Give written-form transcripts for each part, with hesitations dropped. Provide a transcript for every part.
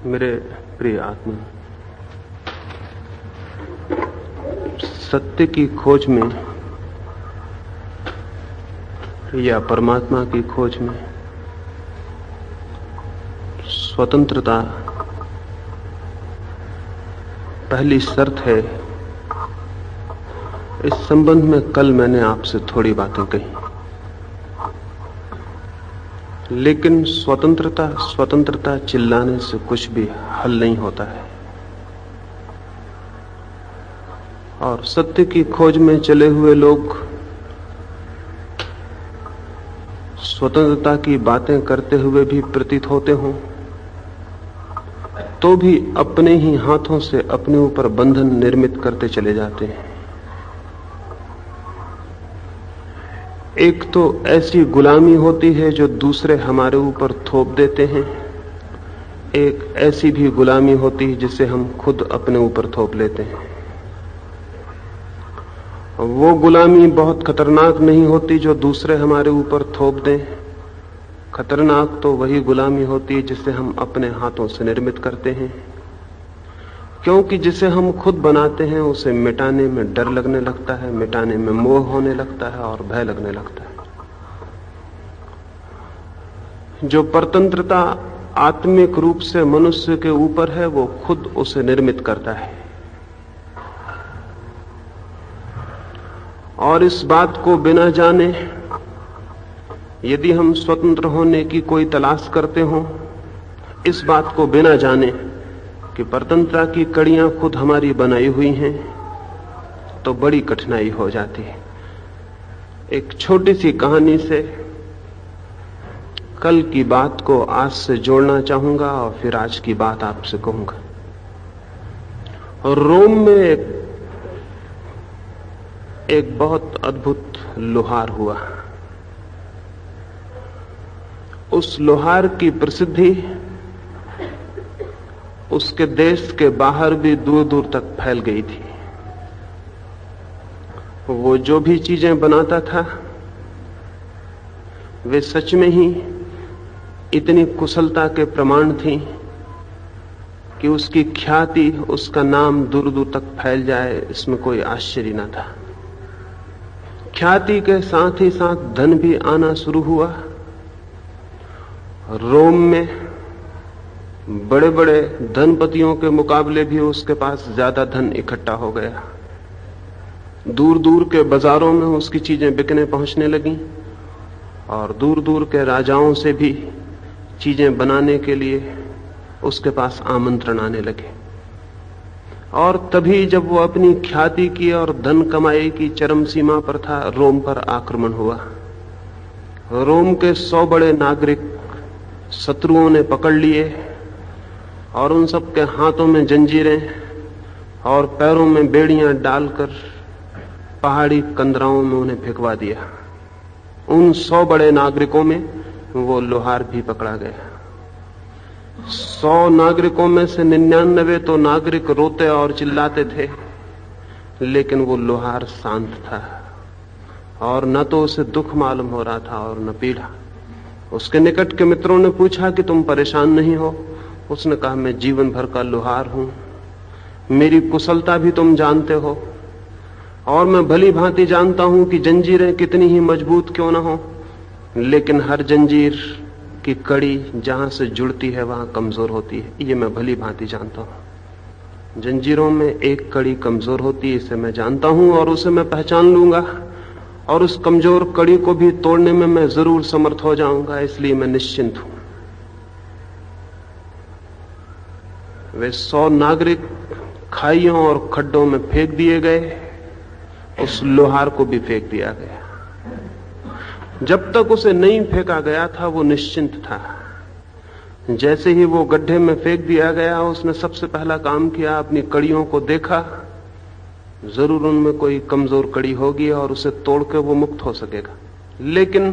मेरे प्रिय आत्मा, सत्य की खोज में या परमात्मा की खोज में स्वतंत्रता पहली शर्त है। इस संबंध में कल मैंने आपसे थोड़ी बातें कही, लेकिन स्वतंत्रता चिल्लाने से कुछ भी हल नहीं होता है। और सत्य की खोज में चले हुए लोग स्वतंत्रता की बातें करते हुए भी प्रतीत होते हों, तो भी अपने ही हाथों से अपने ऊपर बंधन निर्मित करते चले जाते हैं। एक तो ऐसी गुलामी होती है जो दूसरे हमारे ऊपर थोप देते हैं, एक ऐसी भी गुलामी होती है जिसे हम खुद अपने ऊपर थोप लेते हैं। वो गुलामी बहुत खतरनाक नहीं होती जो दूसरे हमारे ऊपर थोप दें। खतरनाक तो वही गुलामी होती है जिसे हम अपने हाथों से निर्मित करते हैं, क्योंकि जिसे हम खुद बनाते हैं उसे मिटाने में डर लगने लगता है, मिटाने में मोह होने लगता है और भय लगने लगता है। जो परतंत्रता आत्मिक रूप से मनुष्य के ऊपर है, वो खुद उसे निर्मित करता है। और इस बात को बिना जाने यदि हम स्वतंत्र होने की कोई तलाश करते हों, इस बात को बिना जाने कि परतंत्रता की कड़ियां खुद हमारी बनाई हुई हैं, तो बड़ी कठिनाई हो जाती है। एक छोटी सी कहानी से कल की बात को आज से जोड़ना चाहूंगा और फिर आज की बात आपसे कहूंगा। और रोम में एक बहुत अद्भुत लोहार हुआ। उस लोहार की प्रसिद्धि उसके देश के बाहर भी दूर दूर तक फैल गई थी। वो जो भी चीजें बनाता था वे सच में ही इतनी कुशलता के प्रमाण थी कि उसकी ख्याति, उसका नाम दूर दूर तक फैल जाए, इसमें कोई आश्चर्य न था। ख्याति के साथ ही साथ धन भी आना शुरू हुआ। रोम में बड़े बड़े धनपतियों के मुकाबले भी उसके पास ज्यादा धन इकट्ठा हो गया। दूर दूर के बाजारों में उसकी चीजें बिकने पहुंचने लगीं और दूर दूर के राजाओं से भी चीजें बनाने के लिए उसके पास आमंत्रण आने लगे। और तभी जब वो अपनी ख्याति की और धन कमाई की चरम सीमा पर था, रोम पर आक्रमण हुआ। रोम के 100 बड़े नागरिक शत्रुओं ने पकड़ लिए और उन सब के हाथों में जंजीरें और पैरों में बेड़ियां डालकर पहाड़ी कंदराओं में उन्हें फेंकवा दिया। उन 100 बड़े नागरिकों में वो लोहार भी पकड़ा गया। 100 नागरिकों में से 99 तो नागरिक रोते और चिल्लाते थे, लेकिन वो लोहार शांत था और न तो उसे दुख मालूम हो रहा था और न पीड़ा। उसके निकट के मित्रों ने पूछा कि तुम परेशान नहीं हो? उसने कहा, मैं जीवन भर का लोहार हूं, मेरी कुशलता भी तुम जानते हो और मैं भली भांति जानता हूं कि जंजीरें कितनी ही मजबूत क्यों ना हो, लेकिन हर जंजीर की कड़ी जहां से जुड़ती है वहां कमजोर होती है। ये मैं भली भांति जानता हूं। जंजीरों में एक कड़ी कमजोर होती है, इसे मैं जानता हूं और उसे मैं पहचान लूंगा और उस कमजोर कड़ी को भी तोड़ने में मैं जरूर समर्थ हो जाऊंगा, इसलिए मैं निश्चिंत हूं। वे 100 नागरिक खाइयों और खड्डों में फेंक दिए गए, उस लोहार को भी फेंक दिया गया। जब तक उसे नहीं फेंका गया था वो निश्चिंत था। जैसे ही वो गड्ढे में फेंक दिया गया, उसने सबसे पहला काम किया, अपनी कड़ियों को देखा, जरूर उनमें कोई कमजोर कड़ी होगी और उसे तोड़ के वो मुक्त हो सकेगा। लेकिन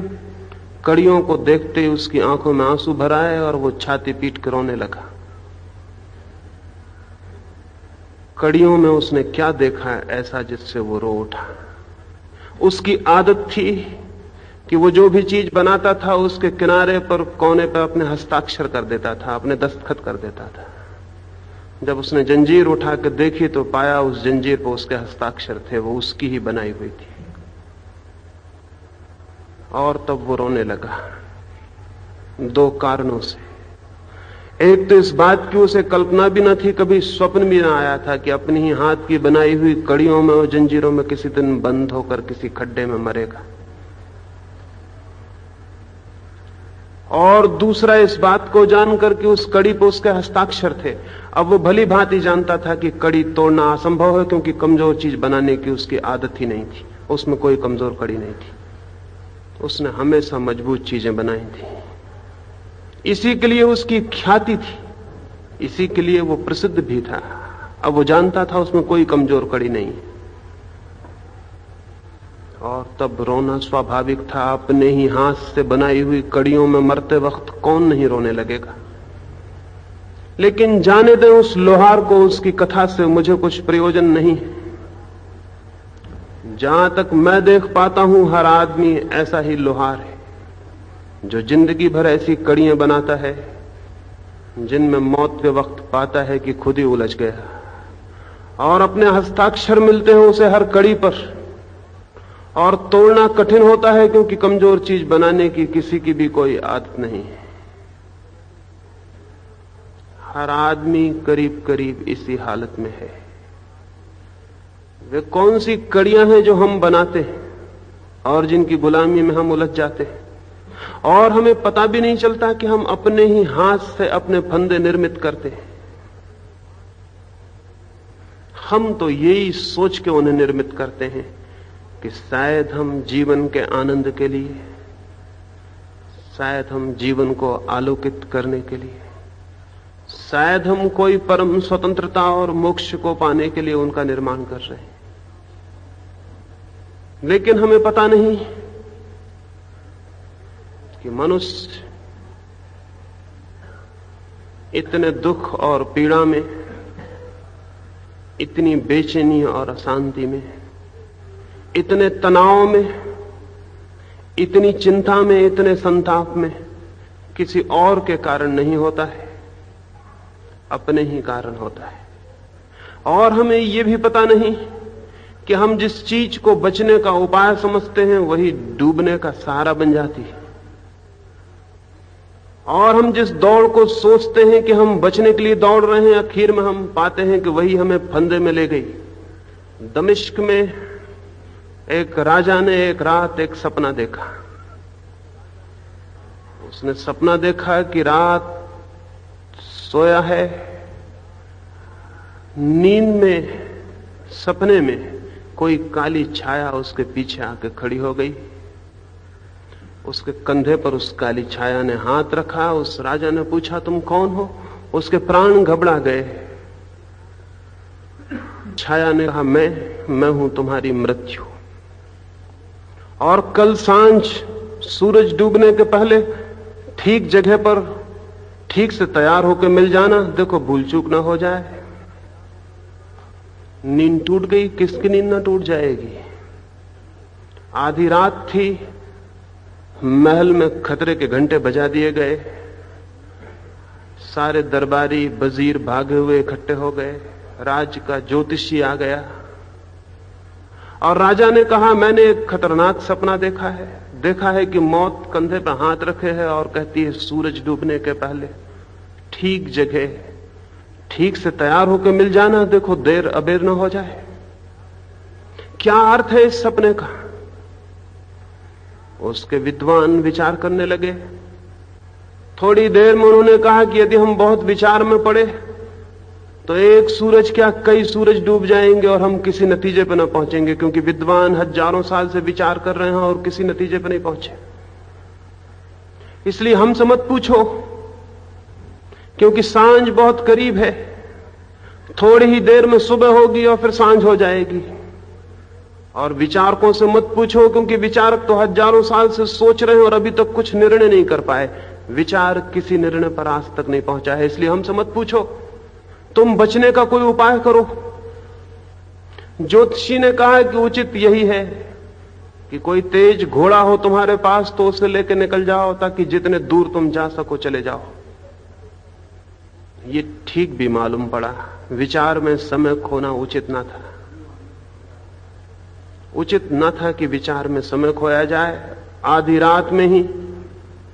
कड़ियों को देखते ही उसकी आंखों में आंसू भर आए और वो छाती पीट कर रोने लगा। कड़ियों में उसने क्या देखा ऐसा जिससे वो रो उठा? उसकी आदत थी कि वो जो भी चीज बनाता था उसके किनारे पर, कोने पर अपने हस्ताक्षर कर देता था, अपने दस्तखत कर देता था। जब उसने जंजीर उठा कर देखी तो पाया उस जंजीर पर उसके हस्ताक्षर थे, वो उसकी ही बनाई हुई थी। और तब वो रोने लगा, 2 कारणों से। एक तो इस बात की उसे कल्पना भी न थी, कभी स्वप्न भी न आया था कि अपनी ही हाथ की बनाई हुई कड़ियों में और जंजीरों में किसी दिन बंद होकर किसी खड्डे में मरेगा। और दूसरा इस बात को जानकर कि उस कड़ी पर उसके हस्ताक्षर थे। अब वो भली भांति जानता था कि कड़ी तोड़ना असंभव है, क्योंकि कमजोर चीज बनाने की उसकी आदत ही नहीं थी, उसमें कोई कमजोर कड़ी नहीं थी, उसने हमेशा मजबूत चीजें बनाई थी। इसी के लिए उसकी ख्याति थी, इसी के लिए वो प्रसिद्ध भी था। अब वो जानता था उसमें कोई कमजोर कड़ी नहीं है। और तब रोना स्वाभाविक था। अपने ही हाथ से बनाई हुई कड़ियों में मरते वक्त कौन नहीं रोने लगेगा। लेकिन जाने दें उस लोहार को, उसकी कथा से मुझे कुछ प्रयोजन नहीं है। जहां तक मैं देख पाता हूं, हर आदमी ऐसा ही लोहार है जो जिंदगी भर ऐसी कड़ियां बनाता है जिनमें मौत के वक्त पाता है कि खुद ही उलझ गया, और अपने हस्ताक्षर मिलते हैं उसे हर कड़ी पर। और तोड़ना कठिन होता है, क्योंकि कमजोर चीज बनाने की किसी की भी कोई आदत नहीं है। हर आदमी करीब करीब इसी हालत में है। वे कौन सी कड़ियां हैं जो हम बनाते हैं और जिनकी गुलामी में हम उलझ जाते हैं, और हमें पता भी नहीं चलता कि हम अपने ही हाथ से अपने फंदे निर्मित करते हैं। हम तो यही सोच के उन्हें निर्मित करते हैं कि शायद हम जीवन के आनंद के लिए, शायद हम जीवन को आलोकित करने के लिए, शायद हम कोई परम स्वतंत्रता और मोक्ष को पाने के लिए उनका निर्माण कर रहे हैं। लेकिन हमें पता नहीं कि मनुष्य इतने दुख और पीड़ा में, इतनी बेचैनी और अशांति में, इतने तनाव में, इतनी चिंता में, इतने संताप में किसी और के कारण नहीं होता है, अपने ही कारण होता है। और हमें यह भी पता नहीं कि हम जिस चीज को बचने का उपाय समझते हैं वही डूबने का सहारा बन जाती है। और हम जिस दौड़ को सोचते हैं कि हम बचने के लिए दौड़ रहे हैं, आखिर में हम पाते हैं कि वही हमें फंदे में ले गई। दमिश्क में एक राजा ने एक रात एक सपना देखा। उसने सपना देखा कि रात सोया है, नींद में, सपने में कोई काली छाया उसके पीछे आके खड़ी हो गई। उसके कंधे पर उस काली छाया ने हाथ रखा। उस राजा ने पूछा, तुम कौन हो? उसके प्राण घबरा गए। छाया ने कहा, मैं हूं तुम्हारी मृत्यु, और कल सांझ सूरज डूबने के पहले ठीक जगह पर ठीक से तैयार होकर मिल जाना, देखो भूल चूक ना हो जाए। नींद टूट गई। किसकी नींद ना टूट जाएगी? आधी रात थी, महल में खतरे के घंटे बजा दिए गए, सारे दरबारी वजीर भागे हुए इकट्ठे हो गए, राज्य का ज्योतिषी आ गया और राजा ने कहा, मैंने एक खतरनाक सपना देखा है कि मौत कंधे पर हाथ रखे है और कहती है सूरज डूबने के पहले ठीक जगह ठीक से तैयार होकर मिल जाना, देखो देर अबेर न हो जाए। क्या अर्थ है इस सपने का? उसके विद्वान विचार करने लगे। थोड़ी देर में उन्होंने कहा कि यदि हम बहुत विचार में पड़े तो एक सूरज क्या कई सूरज डूब जाएंगे और हम किसी नतीजे पर न पहुंचेंगे, क्योंकि विद्वान हजारों साल से विचार कर रहे हैं और किसी नतीजे पर नहीं पहुंचे। इसलिए हमसे मत पूछो, क्योंकि सांझ बहुत करीब है। थोड़ी ही देर में सुबह होगी और फिर सांझ हो जाएगी। और विचारकों से मत पूछो, क्योंकि विचारक तो हजारों साल से सोच रहे हैं और अभी तक कुछ निर्णय नहीं कर पाए। विचार किसी निर्णय पर आज तक नहीं पहुंचा है। इसलिए हमसे मत पूछो, तुम बचने का कोई उपाय करो। ज्योतिषी ने कहा कि उचित यही है कि कोई तेज घोड़ा हो तुम्हारे पास तो उसे लेकर निकल जाओ, ताकि जितने दूर तुम जा सको चले जाओ। ये ठीक भी मालूम पड़ा। विचार में समय खोना उचित ना था। उचित न था कि विचार में समय खोया जाए। आधी रात में ही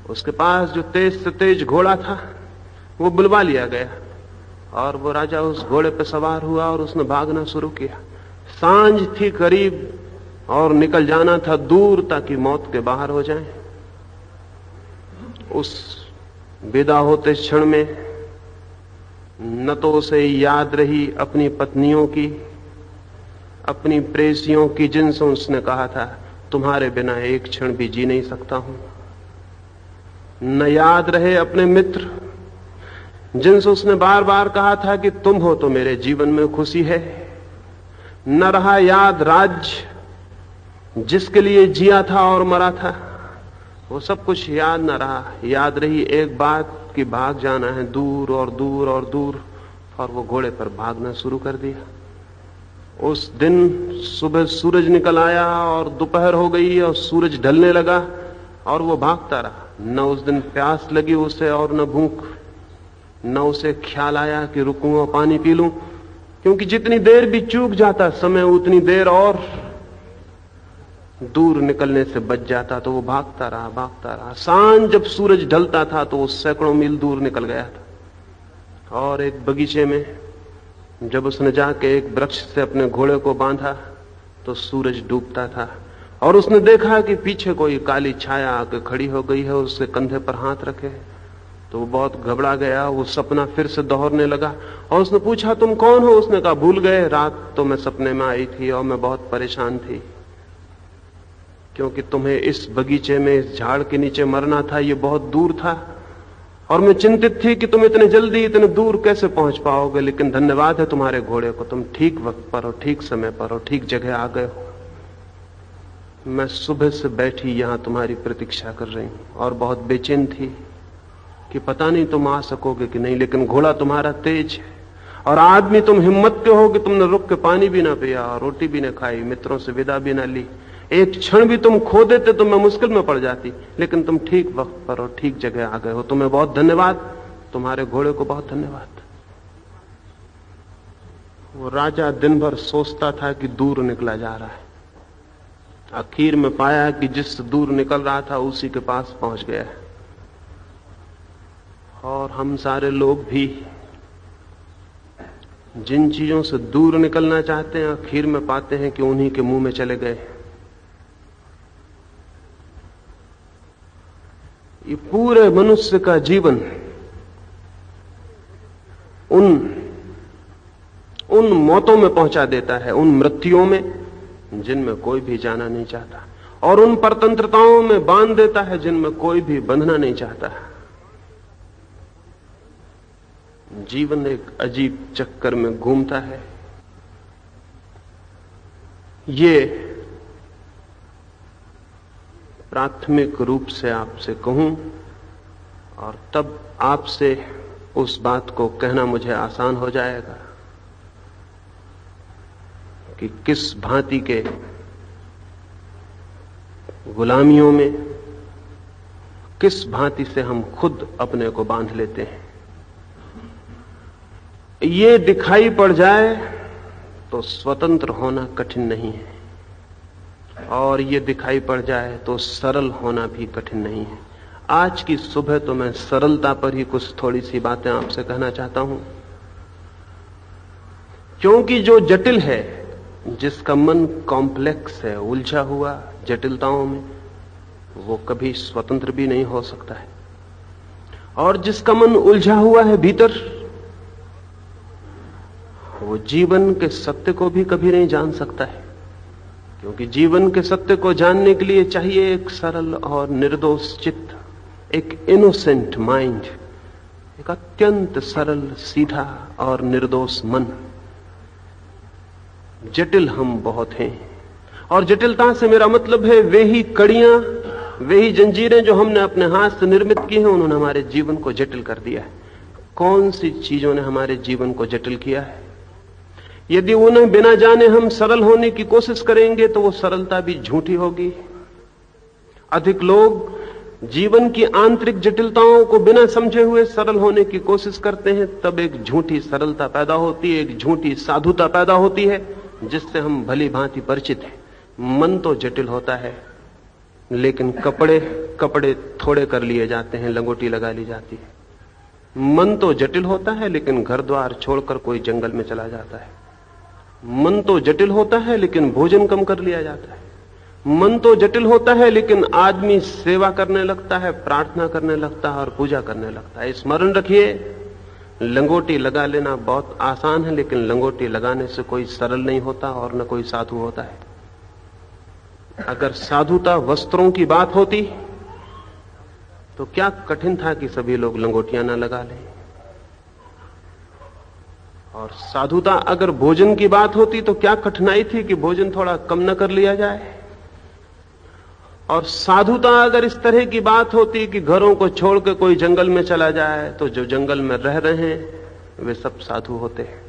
उसके पास जो तेज से तेज घोड़ा था वो बुलवा लिया गया और वो राजा उस घोड़े पर सवार हुआ और उसने भागना शुरू किया। सांझ थी करीब और निकल जाना था दूर ताकि मौत के बाहर हो जाए। उस विदा होते क्षण में न तो उसे याद रही अपनी पत्नियों की, अपनी प्रेसियों की, जिनसे उसने कहा था तुम्हारे बिना एक क्षण भी जी नहीं सकता हूं। न याद रहे अपने मित्र, जिनसे उसने बार बार कहा था कि तुम हो तो मेरे जीवन में खुशी है। न रहा याद राज्य जिसके लिए जिया था और मरा था, वो सब कुछ याद न रहा। याद रही एक बात कि भाग जाना है दूर और दूर और दूर, और वो घोड़े पर भागना शुरू कर दिया। उस दिन सुबह सूरज निकल आया और दोपहर हो गई और सूरज ढलने लगा और वो भागता रहा। न उस दिन प्यास लगी उसे और न भूख। न उसे ख्याल आया कि रुकूं और पानी पी लूं, क्योंकि जितनी देर भी चूक जाता समय उतनी देर और दूर निकलने से बच जाता। तो वो भागता रहा। सांझ जब सूरज ढलता था तो वो सैकड़ों मील दूर निकल गया था। और एक बगीचे में जब उसने जाके एक वृक्ष से अपने घोड़े को बांधा तो सूरज डूबता था और उसने देखा कि पीछे कोई काली छाया आके खड़ी हो गई है, उसके कंधे पर हाथ रखे। तो वो बहुत घबरा गया। वो सपना फिर से दोहरने लगा और उसने पूछा तुम कौन हो? उसने कहा भूल गए, रात तो मैं सपने में आई थी और मैं बहुत परेशान थी, क्योंकि तुम्हें इस बगीचे में इस झाड़ के नीचे मरना था। ये बहुत दूर था और मैं चिंतित थी कि तुम इतने जल्दी इतने दूर कैसे पहुंच पाओगे, लेकिन धन्यवाद है तुम्हारे घोड़े को, तुम ठीक वक्त पर और ठीक समय पर और ठीक जगह आ गए हो। मैं सुबह से बैठी यहां तुम्हारी प्रतीक्षा कर रही हूं और बहुत बेचैन थी कि पता नहीं तुम आ सकोगे कि नहीं, लेकिन घोड़ा तुम्हारा तेज है और आदमी तुम हिम्मत के हो कि तुमने रुक के पानी भी ना पिया और रोटी भी ना खाई, मित्रों से विदा भी ना ली। एक क्षण भी तुम खो देते तो मैं मुश्किल में पड़ जाती, लेकिन तुम ठीक वक्त पर और ठीक जगह आ गए हो। तुम्हें बहुत धन्यवाद, तुम्हारे घोड़े को बहुत धन्यवाद। वो राजा दिन भर सोचता था कि दूर निकला जा रहा है। आखिर में पाया कि जिस दूर निकल रहा था उसी के पास पहुंच गया है। और हम सारे लोग भी जिन चीजों से दूर निकलना चाहते हैं आखिर में पाते हैं कि उन्हीं के मुंह में चले गए। ये पूरे मनुष्य का जीवन उन मौतों में पहुंचा देता है, उन मृत्युओं में जिनमें कोई भी जाना नहीं चाहता, और उन परतंत्रताओं में बांध देता है जिनमें कोई भी बंधना नहीं चाहता। जीवन एक अजीब चक्कर में घूमता है। ये प्राथमिक रूप से आपसे कहूं और तब आपसे उस बात को कहना मुझे आसान हो जाएगा कि किस भांति के गुलामियों में, किस भांति से हम खुद अपने को बांध लेते हैं। ये दिखाई पड़ जाए तो स्वतंत्र होना कठिन नहीं है, और ये दिखाई पड़ जाए तो सरल होना भी कठिन नहीं है। आज की सुबह तो मैं सरलता पर ही कुछ थोड़ी सी बातें आपसे कहना चाहता हूं, क्योंकि जो जटिल है, जिसका मन कॉम्प्लेक्स है, उलझा हुआ जटिलताओं में, वो कभी स्वतंत्र भी नहीं हो सकता है। और जिसका मन उलझा हुआ है भीतर, वो जीवन के सत्य को भी कभी नहीं जान सकता है, क्योंकि जीवन के सत्य को जानने के लिए चाहिए एक सरल और निर्दोष चित्त, एक इनोसेंट माइंड, एक अत्यंत सरल, सीधा और निर्दोष मन। जटिल हम बहुत हैं, और जटिलता से मेरा मतलब है वे ही कड़ियां, वे ही जंजीरें जो हमने अपने हाथ से निर्मित की हैं, उन्होंने हमारे जीवन को जटिल कर दिया है। कौन सी चीजों ने हमारे जीवन को जटिल किया है? यदि उन्हें बिना जाने हम सरल होने की कोशिश करेंगे तो वो सरलता भी झूठी होगी। अधिक लोग जीवन की आंतरिक जटिलताओं को बिना समझे हुए सरल होने की कोशिश करते हैं, तब एक झूठी सरलता पैदा होती है, एक झूठी साधुता पैदा होती है, जिससे हम भली भांति परिचित हैं। मन तो जटिल होता है, लेकिन कपड़े थोड़े कर लिए जाते हैं, लंगोटी लगा ली जाती है। मन तो जटिल होता है, लेकिन घर द्वार छोड़कर कोई जंगल में चला जाता है। मन तो जटिल होता है, लेकिन भोजन कम कर लिया जाता है। मन तो जटिल होता है, लेकिन आदमी सेवा करने लगता है, प्रार्थना करने लगता है और पूजा करने लगता है। स्मरण रखिए, लंगोटी लगा लेना बहुत आसान है, लेकिन लंगोटी लगाने से कोई सरल नहीं होता और न कोई साधु होता है। अगर साधुता वस्त्रों की बात होती तो क्या कठिन था कि सभी लोग लंगोटियां न लगा लें, और साधुता अगर भोजन की बात होती तो क्या कठिनाई थी कि भोजन थोड़ा कम न कर लिया जाए। और साधुता अगर इस तरह की बात होती कि घरों को छोड़ के कोई जंगल में चला जाए, तो जो जंगल में रह रहे हैं वे सब साधु होते हैं।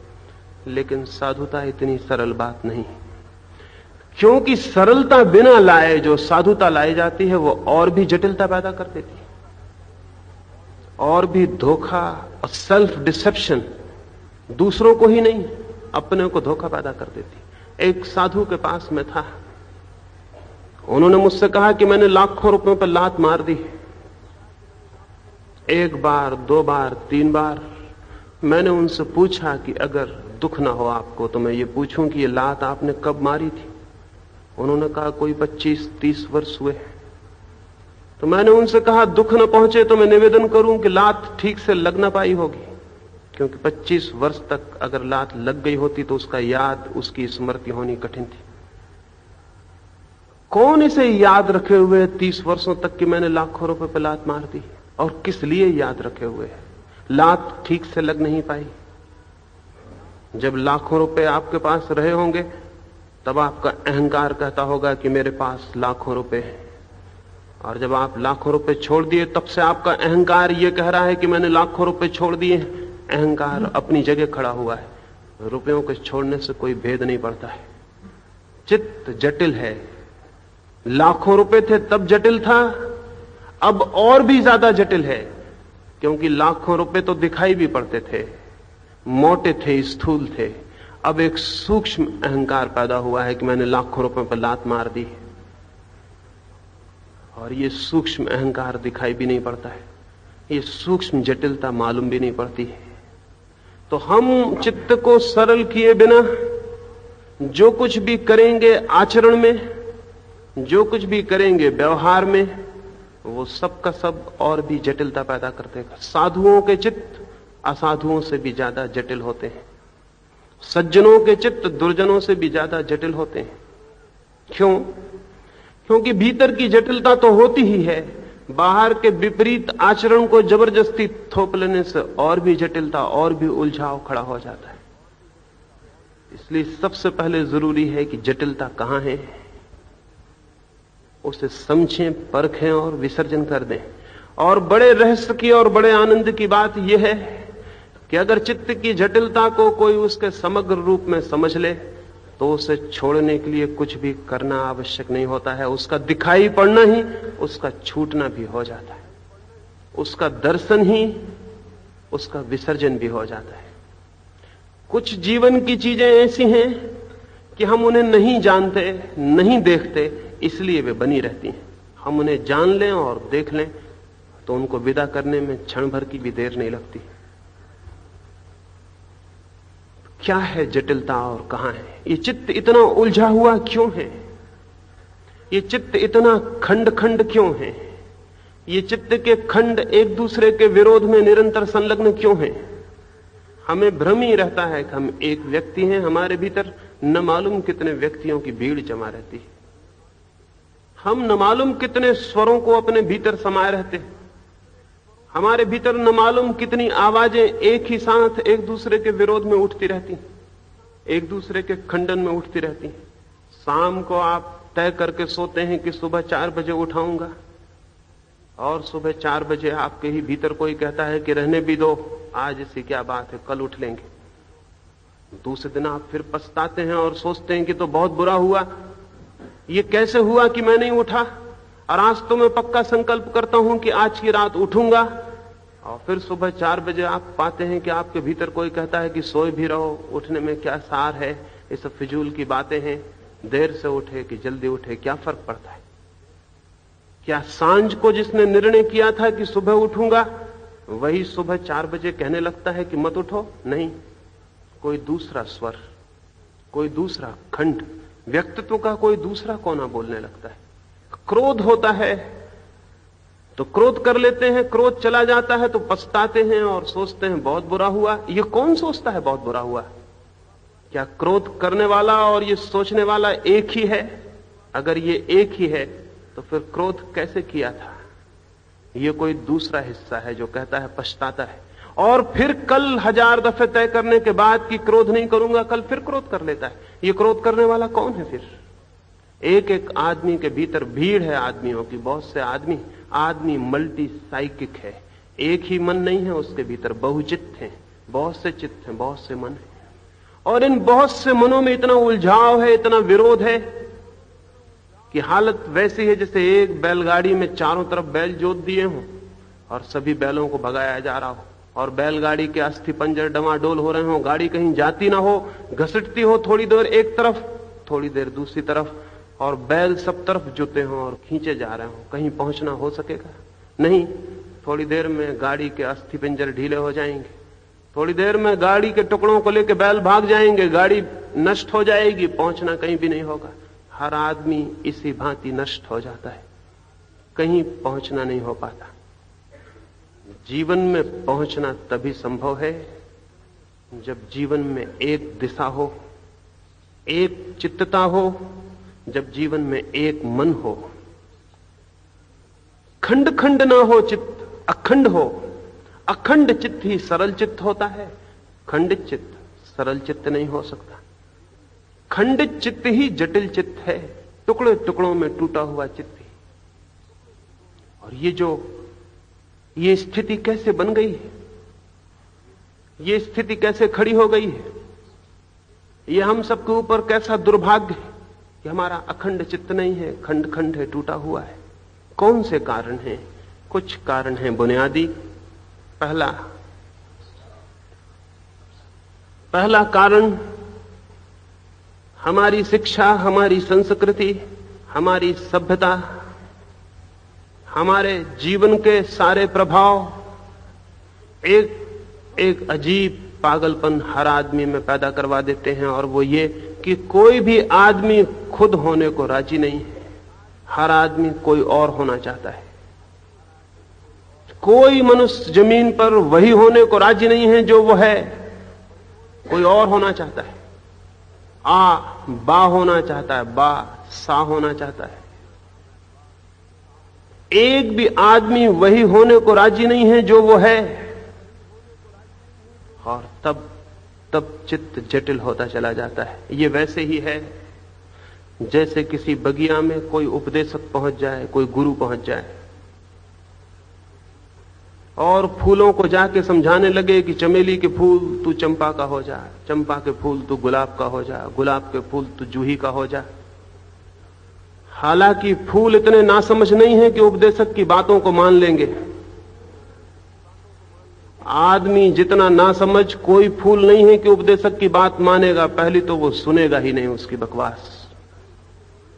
लेकिन साधुता इतनी सरल बात नहीं, क्योंकि सरलता बिना लाए जो साधुता लाई जाती है वो और भी जटिलता पैदा कर देती है, और भी धोखा और सेल्फ डिसेप्शन, दूसरों को ही नहीं अपने को धोखा पैदा कर देती। एक साधु के पास में था, उन्होंने मुझसे कहा कि मैंने लाखों रुपयों पर लात मार दी, एक बार, दो बार, तीन बार। मैंने उनसे पूछा कि अगर दुख ना हो आपको तो मैं ये पूछूं कि ये लात आपने कब मारी थी। उन्होंने कहा कोई 25-30 वर्ष हुए। तो मैंने उनसे कहा दुख न पहुंचे तो मैं निवेदन करूं कि लात ठीक से लग ना पाई होगी, क्योंकि 25 वर्ष तक अगर लात लग गई होती तो उसका याद, उसकी स्मृति होनी कठिन थी। कौन इसे याद रखे हुए 30 वर्षों तक कि मैंने लाखों रुपए पे लात मार दी, और किस लिए याद रखे हुए? लात ठीक से लग नहीं पाई। जब लाखों रुपए आपके पास रहे होंगे तब आपका अहंकार कहता होगा कि मेरे पास लाखों रुपए हैं, और जब आप लाखों रुपए छोड़ दिए तब से आपका अहंकार यह कह रहा है कि मैंने लाखों रुपए छोड़ दिए। अहंकार अपनी जगह खड़ा हुआ है, रुपयों के छोड़ने से कोई भेद नहीं पड़ता है। चित्त जटिल है, लाखों रुपए थे तब जटिल था, अब और भी ज्यादा जटिल है, क्योंकि लाखों रुपए तो दिखाई भी पड़ते थे, मोटे थे, स्थूल थे। अब एक सूक्ष्म अहंकार पैदा हुआ है कि मैंने लाखों रुपए पर लात मार दी, और ये सूक्ष्म अहंकार दिखाई भी नहीं पड़ता है, ये सूक्ष्म जटिलता मालूम भी नहीं पड़ती है। तो हम चित्त को सरल किए बिना जो कुछ भी करेंगे आचरण में, जो कुछ भी करेंगे व्यवहार में, वो सब का सब और भी जटिलता पैदा कर देगा। साधुओं के चित्त असाधुओं से भी ज्यादा जटिल होते हैं, सज्जनों के चित्त दुर्जनों से भी ज्यादा जटिल होते हैं। क्यों? क्योंकि भीतर की जटिलता तो होती ही है, बाहर के विपरीत आचरण को जबरदस्ती थोप लेने से और भी जटिलता, और भी उलझाव खड़ा हो जाता है। इसलिए सबसे पहले जरूरी है कि जटिलता कहां है, उसे समझें, परखें और विसर्जन कर दें। और बड़े रहस्य की और बड़े आनंद की बात यह है कि अगर चित्त की जटिलता को कोई उसके समग्र रूप में समझ ले तो उसे छोड़ने के लिए कुछ भी करना आवश्यक नहीं होता है। उसका दिखाई पड़ना ही उसका छूटना भी हो जाता है, उसका दर्शन ही उसका विसर्जन भी हो जाता है। कुछ जीवन की चीजें ऐसी हैं कि हम उन्हें नहीं जानते, नहीं देखते, इसलिए वे बनी रहती हैं। हम उन्हें जान लें और देख लें तो उनको विदा करने में क्षण भर की भी देर नहीं लगती। क्या है जटिलता और कहां है? ये चित्त इतना उलझा हुआ क्यों है? ये चित्त इतना खंड खंड क्यों है? ये चित्त के खंड एक दूसरे के विरोध में निरंतर संलग्न क्यों हैं? हमें भ्रम ही रहता है कि हम एक व्यक्ति हैं, हमारे भीतर न मालूम कितने व्यक्तियों की भीड़ जमा रहती है। हम न मालूम कितने स्वरों को अपने भीतर समाये रहते हैं। हमारे भीतर न मालूम कितनी आवाजें एक ही साथ एक दूसरे के विरोध में उठती रहती, एक दूसरे के खंडन में उठती रहती। शाम को आप तय करके सोते हैं कि सुबह 4 बजे उठाऊंगा, और सुबह 4 बजे आपके ही भीतर कोई कहता है कि रहने भी दो, आज ऐसी क्या बात है, कल उठ लेंगे। दूसरे दिन आप फिर पछताते हैं और सोचते हैं कि तो बहुत बुरा हुआ, ये कैसे हुआ कि मैं नहीं उठा। और आज तो मैं पक्का संकल्प करता हूं कि आज की रात उठूंगा, और फिर सुबह 4 बजे आप पाते हैं कि आपके भीतर कोई कहता है कि सोए भी रहो, उठने में क्या सार है, ये सब फिजूल की बातें हैं, देर से उठे कि जल्दी उठे क्या फर्क पड़ता है। क्या सांझ को जिसने निर्णय किया था कि सुबह उठूंगा, वही सुबह 4 बजे कहने लगता है कि मत उठो? नहीं, कोई दूसरा स्वर, कोई दूसरा खंड, व्यक्तित्व का कोई दूसरा कोना बोलने लगता है। क्रोध होता है तो क्रोध कर लेते हैं, क्रोध चला जाता है तो पछताते हैं और सोचते हैं बहुत बुरा हुआ। ये कौन सोचता है बहुत बुरा हुआ? क्या क्रोध करने वाला और ये सोचने वाला एक ही है? अगर ये एक ही है तो फिर क्रोध कैसे किया था? ये कोई दूसरा हिस्सा है जो कहता है, पछताता है, और फिर कल 1000 दफे तय करने के बाद कि क्रोध नहीं करूंगा, कल फिर क्रोध कर लेता है। ये क्रोध करने वाला कौन है फिर? एक एक आदमी के भीतर भीड़ है आदमियों की, बहुत से आदमी मल्टी साइकिक है। एक ही मन नहीं है उसके भीतर, बहुचित्त हैं, बहुत से चित्त हैं, बहुत से मन हैं, और इन बहुत से मनों में इतना उलझाव है, इतना विरोध है कि हालत वैसी है जैसे एक बैलगाड़ी में चारों तरफ बैल जोत दिए हों और सभी बैलों को भगाया जा रहा हो, और बैलगाड़ी के अस्थि पंजर डमाडोल हो रहे हो, गाड़ी कहीं जाती ना हो, घसीटती हो थोड़ी देर एक तरफ, थोड़ी देर दूसरी तरफ, और बैल सब तरफ जुटे हों और खींचे जा रहे हो। कहीं पहुंचना हो सकेगा? नहीं। थोड़ी देर में गाड़ी के अस्थि पंजर ढीले हो जाएंगे, थोड़ी देर में गाड़ी के टुकड़ों को लेकर बैल भाग जाएंगे, गाड़ी नष्ट हो जाएगी, पहुंचना कहीं भी नहीं होगा। हर आदमी इसी भांति नष्ट हो जाता है, कहीं पहुंचना नहीं हो पाता। जीवन में पहुंचना तभी संभव है जब जीवन में एक दिशा हो, एक चित्तता हो, जब जीवन में एक मन हो, खंड खंड ना हो चित्त, अखंड हो। अखंड चित्त ही सरल चित्त होता है, खंडित चित्त सरल चित्त नहीं हो सकता। खंडित चित्त ही जटिल चित्त है, टुकड़े टुकड़ों में टूटा हुआ चित्त ही। और ये स्थिति कैसे बन गई है, ये स्थिति कैसे खड़ी हो गई है, ये हम सबके ऊपर कैसा दुर्भाग्य है कि हमारा अखंड चित्त नहीं है, खंड खंड है, टूटा हुआ है। कौन से कारण हैं? कुछ कारण हैं बुनियादी। पहला कारण हमारी शिक्षा, हमारी संस्कृति, हमारी सभ्यता, हमारे जीवन के सारे प्रभाव एक अजीब पागलपन हर आदमी में पैदा करवा देते हैं, और वो ये कि कोई भी आदमी खुद होने को राजी नहीं है। हर आदमी कोई और होना चाहता है। कोई मनुष्य जमीन पर वही होने को राजी नहीं है जो वो है, कोई और होना चाहता है। बा होना चाहता है, बा सा होना चाहता है। एक भी आदमी वही होने को राजी नहीं है जो वो है, और तब चित्त जटिल होता चला जाता है। ये वैसे ही है जैसे किसी बगिया में कोई उपदेशक पहुंच जाए, कोई गुरु पहुंच जाए और फूलों को जाके समझाने लगे कि चमेली के फूल तू चंपा का हो जा, चंपा के फूल तू गुलाब का हो जा, गुलाब के फूल तू जूही का हो जा। हालांकि फूल इतने नासमझ नहीं है कि उपदेशक की बातों को मान लेंगे। आदमी जितना नासमझ कोई फूल नहीं है कि उपदेशक की बात मानेगा। पहली तो वो सुनेगा ही नहीं उसकी बकवास।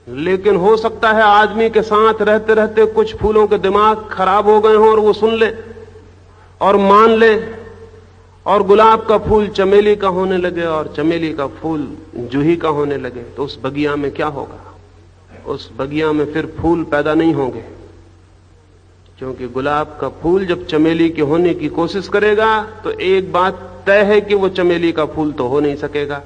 लेकिन हो सकता है आदमी के साथ रहते रहते कुछ फूलों के दिमाग खराब हो गए हों और वो सुन ले और मान ले, और गुलाब का फूल चमेली का होने लगे और चमेली का फूल जूही का होने लगे। तो उस बगिया में क्या होगा? उस बगिया में फिर फूल पैदा नहीं होंगे, क्योंकि गुलाब का फूल जब चमेली के होने की कोशिश करेगा तो एक बात तय है कि वो चमेली का फूल तो हो नहीं सकेगा।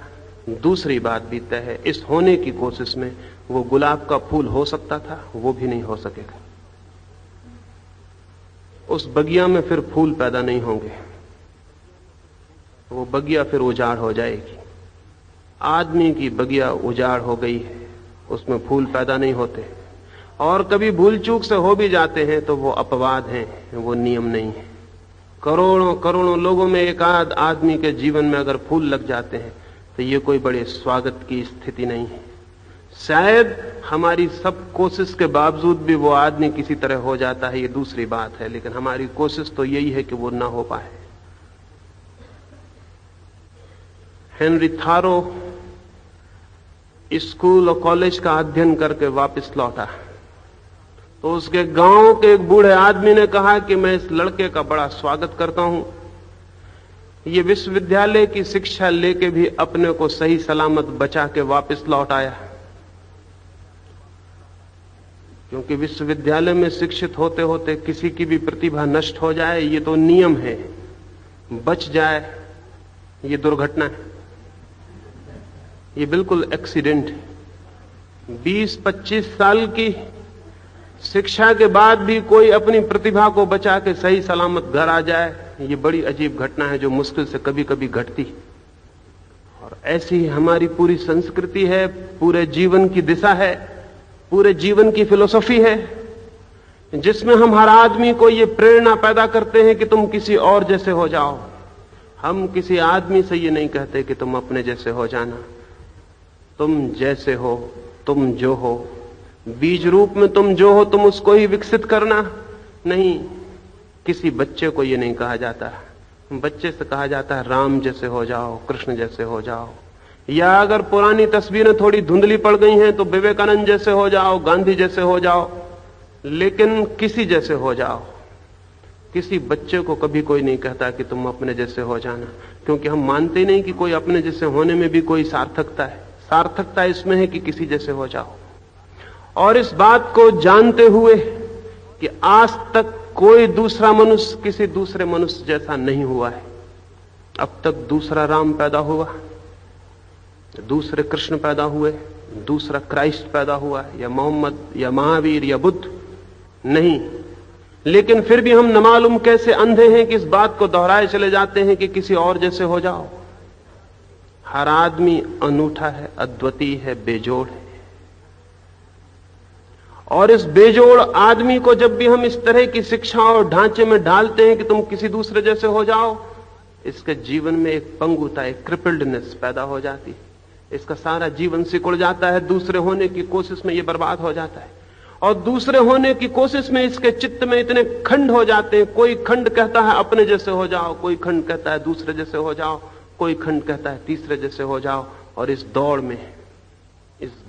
दूसरी बात भी तय है, इस होने की कोशिश में वो गुलाब का फूल हो सकता था, वो भी नहीं हो सकेगा। उस बगिया में फिर फूल पैदा नहीं होंगे, वो बगिया फिर उजाड़ हो जाएगी। आदमी की बगिया उजाड़ हो गई है, उसमें फूल पैदा नहीं होते, और कभी भूल चूक से हो भी जाते हैं तो वो अपवाद हैं, वो नियम नहीं है। करोड़ों करोड़ों लोगों में एक आध आदमी के जीवन में अगर फूल लग जाते हैं तो ये कोई बड़े स्वागत की स्थिति नहीं है। शायद हमारी सब कोशिश के बावजूद भी वो आदमी किसी तरह हो जाता है, ये दूसरी बात है, लेकिन हमारी कोशिश तो यही है कि वो ना हो पाए। हेनरी थारो स्कूल और कॉलेज का अध्ययन करके वापस लौटा तो उसके गांव के एक बूढ़े आदमी ने कहा कि मैं इस लड़के का बड़ा स्वागत करता हूं, ये विश्वविद्यालय की शिक्षा लेके भी अपने को सही सलामत बचा के वापस लौट आया। क्योंकि विश्वविद्यालय में शिक्षित होते होते किसी की भी प्रतिभा नष्ट हो जाए ये तो नियम है, बच जाए ये दुर्घटना है, ये बिल्कुल एक्सीडेंट है। 20-25 साल की शिक्षा के बाद भी कोई अपनी प्रतिभा को बचा के सही सलामत घर आ जाए, ये बड़ी अजीब घटना है जो मुश्किल से कभी कभी घटती। और ऐसी ही हमारी पूरी संस्कृति है, पूरे जीवन की दिशा है, पूरे जीवन की फिलॉसफी है, जिसमें हम हर आदमी को ये प्रेरणा पैदा करते हैं कि तुम किसी और जैसे हो जाओ। हम किसी आदमी से ये नहीं कहते कि तुम अपने जैसे हो जाना, तुम जैसे हो, तुम जो हो, बीज रूप में तुम जो हो तुम उसको ही विकसित करना। नहीं, किसी बच्चे को ये नहीं कहा जाता। बच्चे से कहा जाता है राम जैसे हो जाओ, कृष्ण जैसे हो जाओ, या अगर पुरानी तस्वीरें थोड़ी धुंधली पड़ गई हैं तो विवेकानंद जैसे हो जाओ, गांधी जैसे हो जाओ, लेकिन किसी जैसे हो जाओ। किसी बच्चे को कभी कोई नहीं कहता कि तुम अपने जैसे हो जाना, क्योंकि हम मानते नहीं कि कोई अपने जैसे होने में भी कोई सार्थकता है। सार्थकता इसमें है कि किसी जैसे हो जाओ। और इस बात को जानते हुए कि आज तक कोई दूसरा मनुष्य किसी दूसरे मनुष्य जैसा नहीं हुआ है, अब तक दूसरा राम पैदा हुआ, दूसरे कृष्ण पैदा हुए, दूसरा क्राइस्ट पैदा हुआ, या मोहम्मद या महावीर या बुद्ध नहीं, लेकिन फिर भी हम न मालूम कैसे अंधे हैं कि इस बात को दोहराए चले जाते हैं कि किसी और जैसे हो जाओ। हर आदमी अनूठा है, अद्वितीय है, बेजोड़ है। और इस बेजोड़ आदमी को जब भी हम इस तरह की शिक्षा और ढांचे में डालते हैं कि तुम किसी दूसरे जैसे हो जाओ, इसके जीवन में एक पंगुता, एक क्रिपल्डनेस पैदा हो जाती है। इसका सारा जीवन सिकुड़ जाता है, दूसरे होने की कोशिश में ये बर्बाद हो जाता है। और दूसरे होने की कोशिश में इसके चित्त में इतने खंड हो जाते हैं। कोई खंड कहता है अपने जैसे हो जाओ, कोई खंड कहता है दूसरे जैसे हो जाओ, कोई खंड कहता है तीसरे जैसे हो जाओ। और इस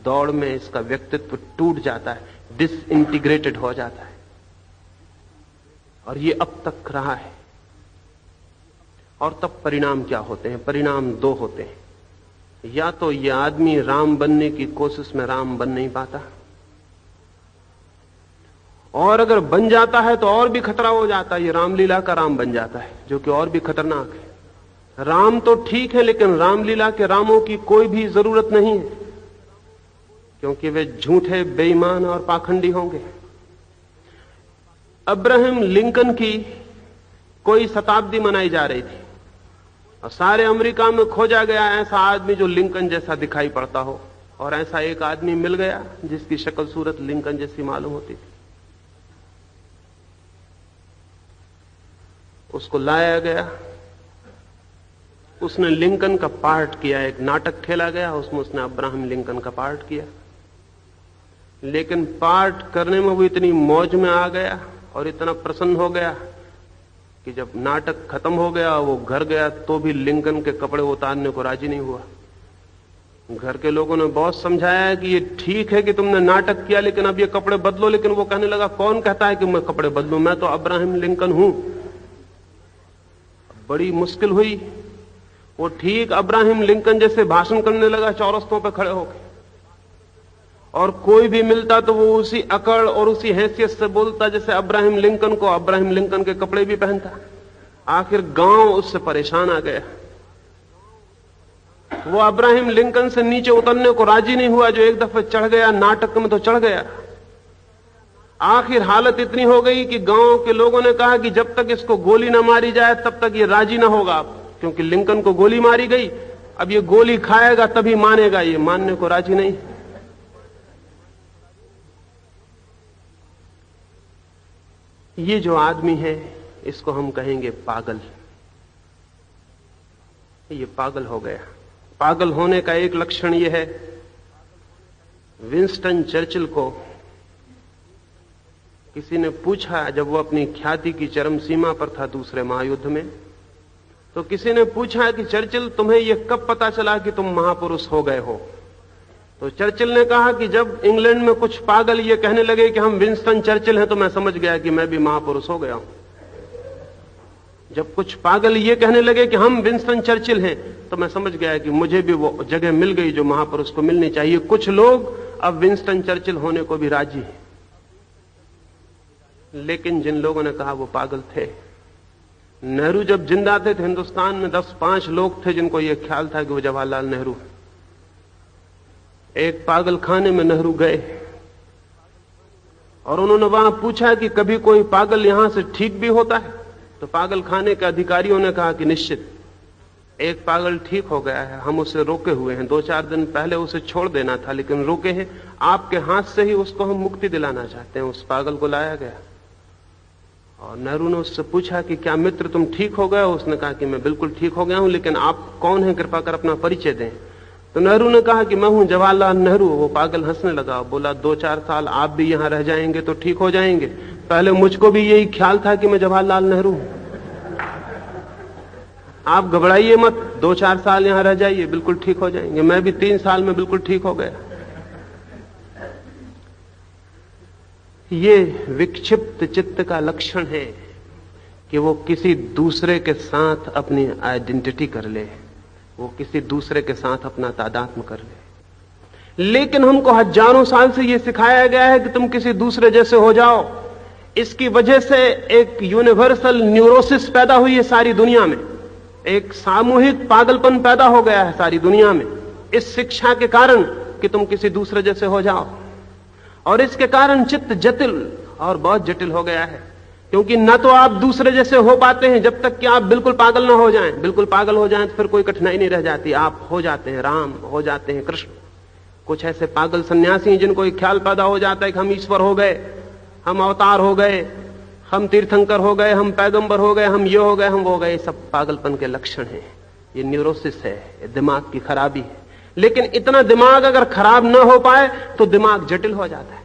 दौड़ में इसका व्यक्तित्व टूट जाता है, डिसइंटीग्रेटेड हो जाता है। और ये अब तक रहा है। और तब परिणाम क्या होते हैं? परिणाम दो होते हैं। या तो ये आदमी राम बनने की कोशिश में राम बन नहीं पाता, और अगर बन जाता है तो और भी खतरा हो जाता है, ये रामलीला का राम बन जाता है, जो कि और भी खतरनाक है। राम तो ठीक है, लेकिन रामलीला के रामों की कोई भी जरूरत नहीं है, क्योंकि वे झूठे, बेईमान और पाखंडी होंगे। अब्राहम लिंकन की कोई शताब्दी मनाई जा रही थी और सारे अमेरिका में खोजा गया ऐसा आदमी जो लिंकन जैसा दिखाई पड़ता हो, और ऐसा एक आदमी मिल गया जिसकी शक्ल सूरत लिंकन जैसी मालूम होती थी। उसको लाया गया, उसने लिंकन का पार्ट किया, एक नाटक खेला गया, उसमें उसने अब्राहम लिंकन का पार्ट किया। लेकिन पार्ट करने में वो इतनी मौज में आ गया और इतना प्रसन्न हो गया कि जब नाटक खत्म हो गया, वो घर गया तो भी लिंकन के कपड़े उतारने को राजी नहीं हुआ। घर के लोगों ने बहुत समझाया कि ये ठीक है कि तुमने नाटक किया, लेकिन अब ये कपड़े बदलो। लेकिन वो कहने लगा, कौन कहता है कि मैं कपड़े बदलूं, मैं तो अब्राहम लिंकन हूं। बड़ी मुश्किल हुई। वो ठीक अब्राहम लिंकन जैसे भाषण करने लगा चौरस्तों पर खड़े होकर, और कोई भी मिलता तो वो उसी अकड़ और उसी हैसियत से बोलता जैसे अब्राहम लिंकन को अब्राहम लिंकन के कपड़े भी पहनता। आखिर गांव उससे परेशान आ गया। वो अब्राहम लिंकन से नीचे उतरने को राजी नहीं हुआ, जो एक दफे चढ़ गया नाटक में तो चढ़ गया। आखिर हालत इतनी हो गई कि गांव के लोगों ने कहा कि जब तक इसको गोली ना मारी जाए तब तक ये राजी ना होगा, क्योंकि लिंकन को गोली मारी गई, अब ये गोली खाएगा तभी मानेगा, ये मानने को राजी नहीं। ये जो आदमी है इसको हम कहेंगे पागल। ये पागल हो गया। पागल होने का एक लक्षण ये है, विंस्टन चर्चिल को किसी ने पूछा, जब वो अपनी ख्याति की चरम सीमा पर था दूसरे महायुद्ध में, तो किसी ने पूछा कि चर्चिल तुम्हें यह कब पता चला कि तुम महापुरुष हो गए हो? तो चर्चिल ने कहा कि जब इंग्लैंड में कुछ पागल ये कहने लगे कि हम विंस्टन चर्चिल हैं, तो मैं समझ गया कि मैं भी महापुरुष हो गया हूं। जब कुछ पागल ये कहने लगे कि हम विंस्टन चर्चिल हैं, तो मैं समझ गया कि मुझे भी वो जगह मिल गई जो महापुरुष को मिलनी चाहिए। कुछ लोग अब विंस्टन चर्चिल होने को भी राजी हैं, लेकिन जिन लोगों ने कहा वो पागल थे। नेहरू जब जिंदा थे तो हिंदुस्तान में 10-5 लोग थे जिनको यह ख्याल था कि वो जवाहरलाल नेहरू। एक पागल खाने में नेहरू गए और उन्होंने वहां पूछा कि कभी कोई पागल यहां से ठीक भी होता है? तो पागल खाने के अधिकारियों ने कहा कि निश्चित, एक पागल ठीक हो गया है, हम उसे रोके हुए हैं, 2-4 दिन पहले उसे छोड़ देना था लेकिन रोके हैं, आपके हाथ से ही उसको हम मुक्ति दिलाना चाहते हैं। उस पागल को लाया गया और नेहरू ने उससे पूछा कि क्या मित्र तुम ठीक हो गए? उसने कहा कि मैं बिल्कुल ठीक हो गया हूं, लेकिन आप कौन हैं, कृपा कर अपना परिचय दें। तो नेहरू ने कहा कि मैं हूं जवाहरलाल नेहरू। वो पागल हंसने लगा, बोला 2-4 साल आप भी यहां रह जाएंगे तो ठीक हो जाएंगे, पहले मुझको भी यही ख्याल था कि मैं जवाहरलाल नेहरू हूं। आप घबराइए मत, 2-4 साल यहां रह जाइए, बिल्कुल ठीक हो जाएंगे। मैं भी 3 साल में बिल्कुल ठीक हो गया। ये विक्षिप्त चित्त का लक्षण है कि वो किसी दूसरे के साथ अपनी आइडेंटिटी कर ले, वो किसी दूसरे के साथ अपना तादात्म्य कर ले। लेकिन हमको हजारों साल से ये सिखाया गया है कि तुम किसी दूसरे जैसे हो जाओ। इसकी वजह से एक यूनिवर्सल न्यूरोसिस पैदा हुई है सारी दुनिया में, एक सामूहिक पागलपन पैदा हो गया है सारी दुनिया में इस शिक्षा के कारण कि तुम किसी दूसरे जैसे हो जाओ। और इसके कारण चित्त जटिल और बहुत जटिल हो गया है, क्योंकि न तो आप दूसरे जैसे हो पाते हैं जब तक कि आप बिल्कुल पागल ना हो जाएं। बिल्कुल पागल हो जाएं तो फिर कोई कठिनाई नहीं रह जाती, आप हो जाते हैं राम, हो जाते हैं कृष्ण। कुछ ऐसे पागल सन्यासी जिनको एक ख्याल पैदा हो जाता है कि हम ईश्वर हो गए, हम अवतार हो गए, हम तीर्थंकर हो गए, हम पैगंबर हो गए, हम ये हो गए, हम वो हो गए। सब पागलपन के लक्षण हैं, ये न्यूरोसिस है, ये दिमाग की खराबी है। लेकिन इतना दिमाग अगर खराब ना हो पाए तो दिमाग जटिल हो जाता है,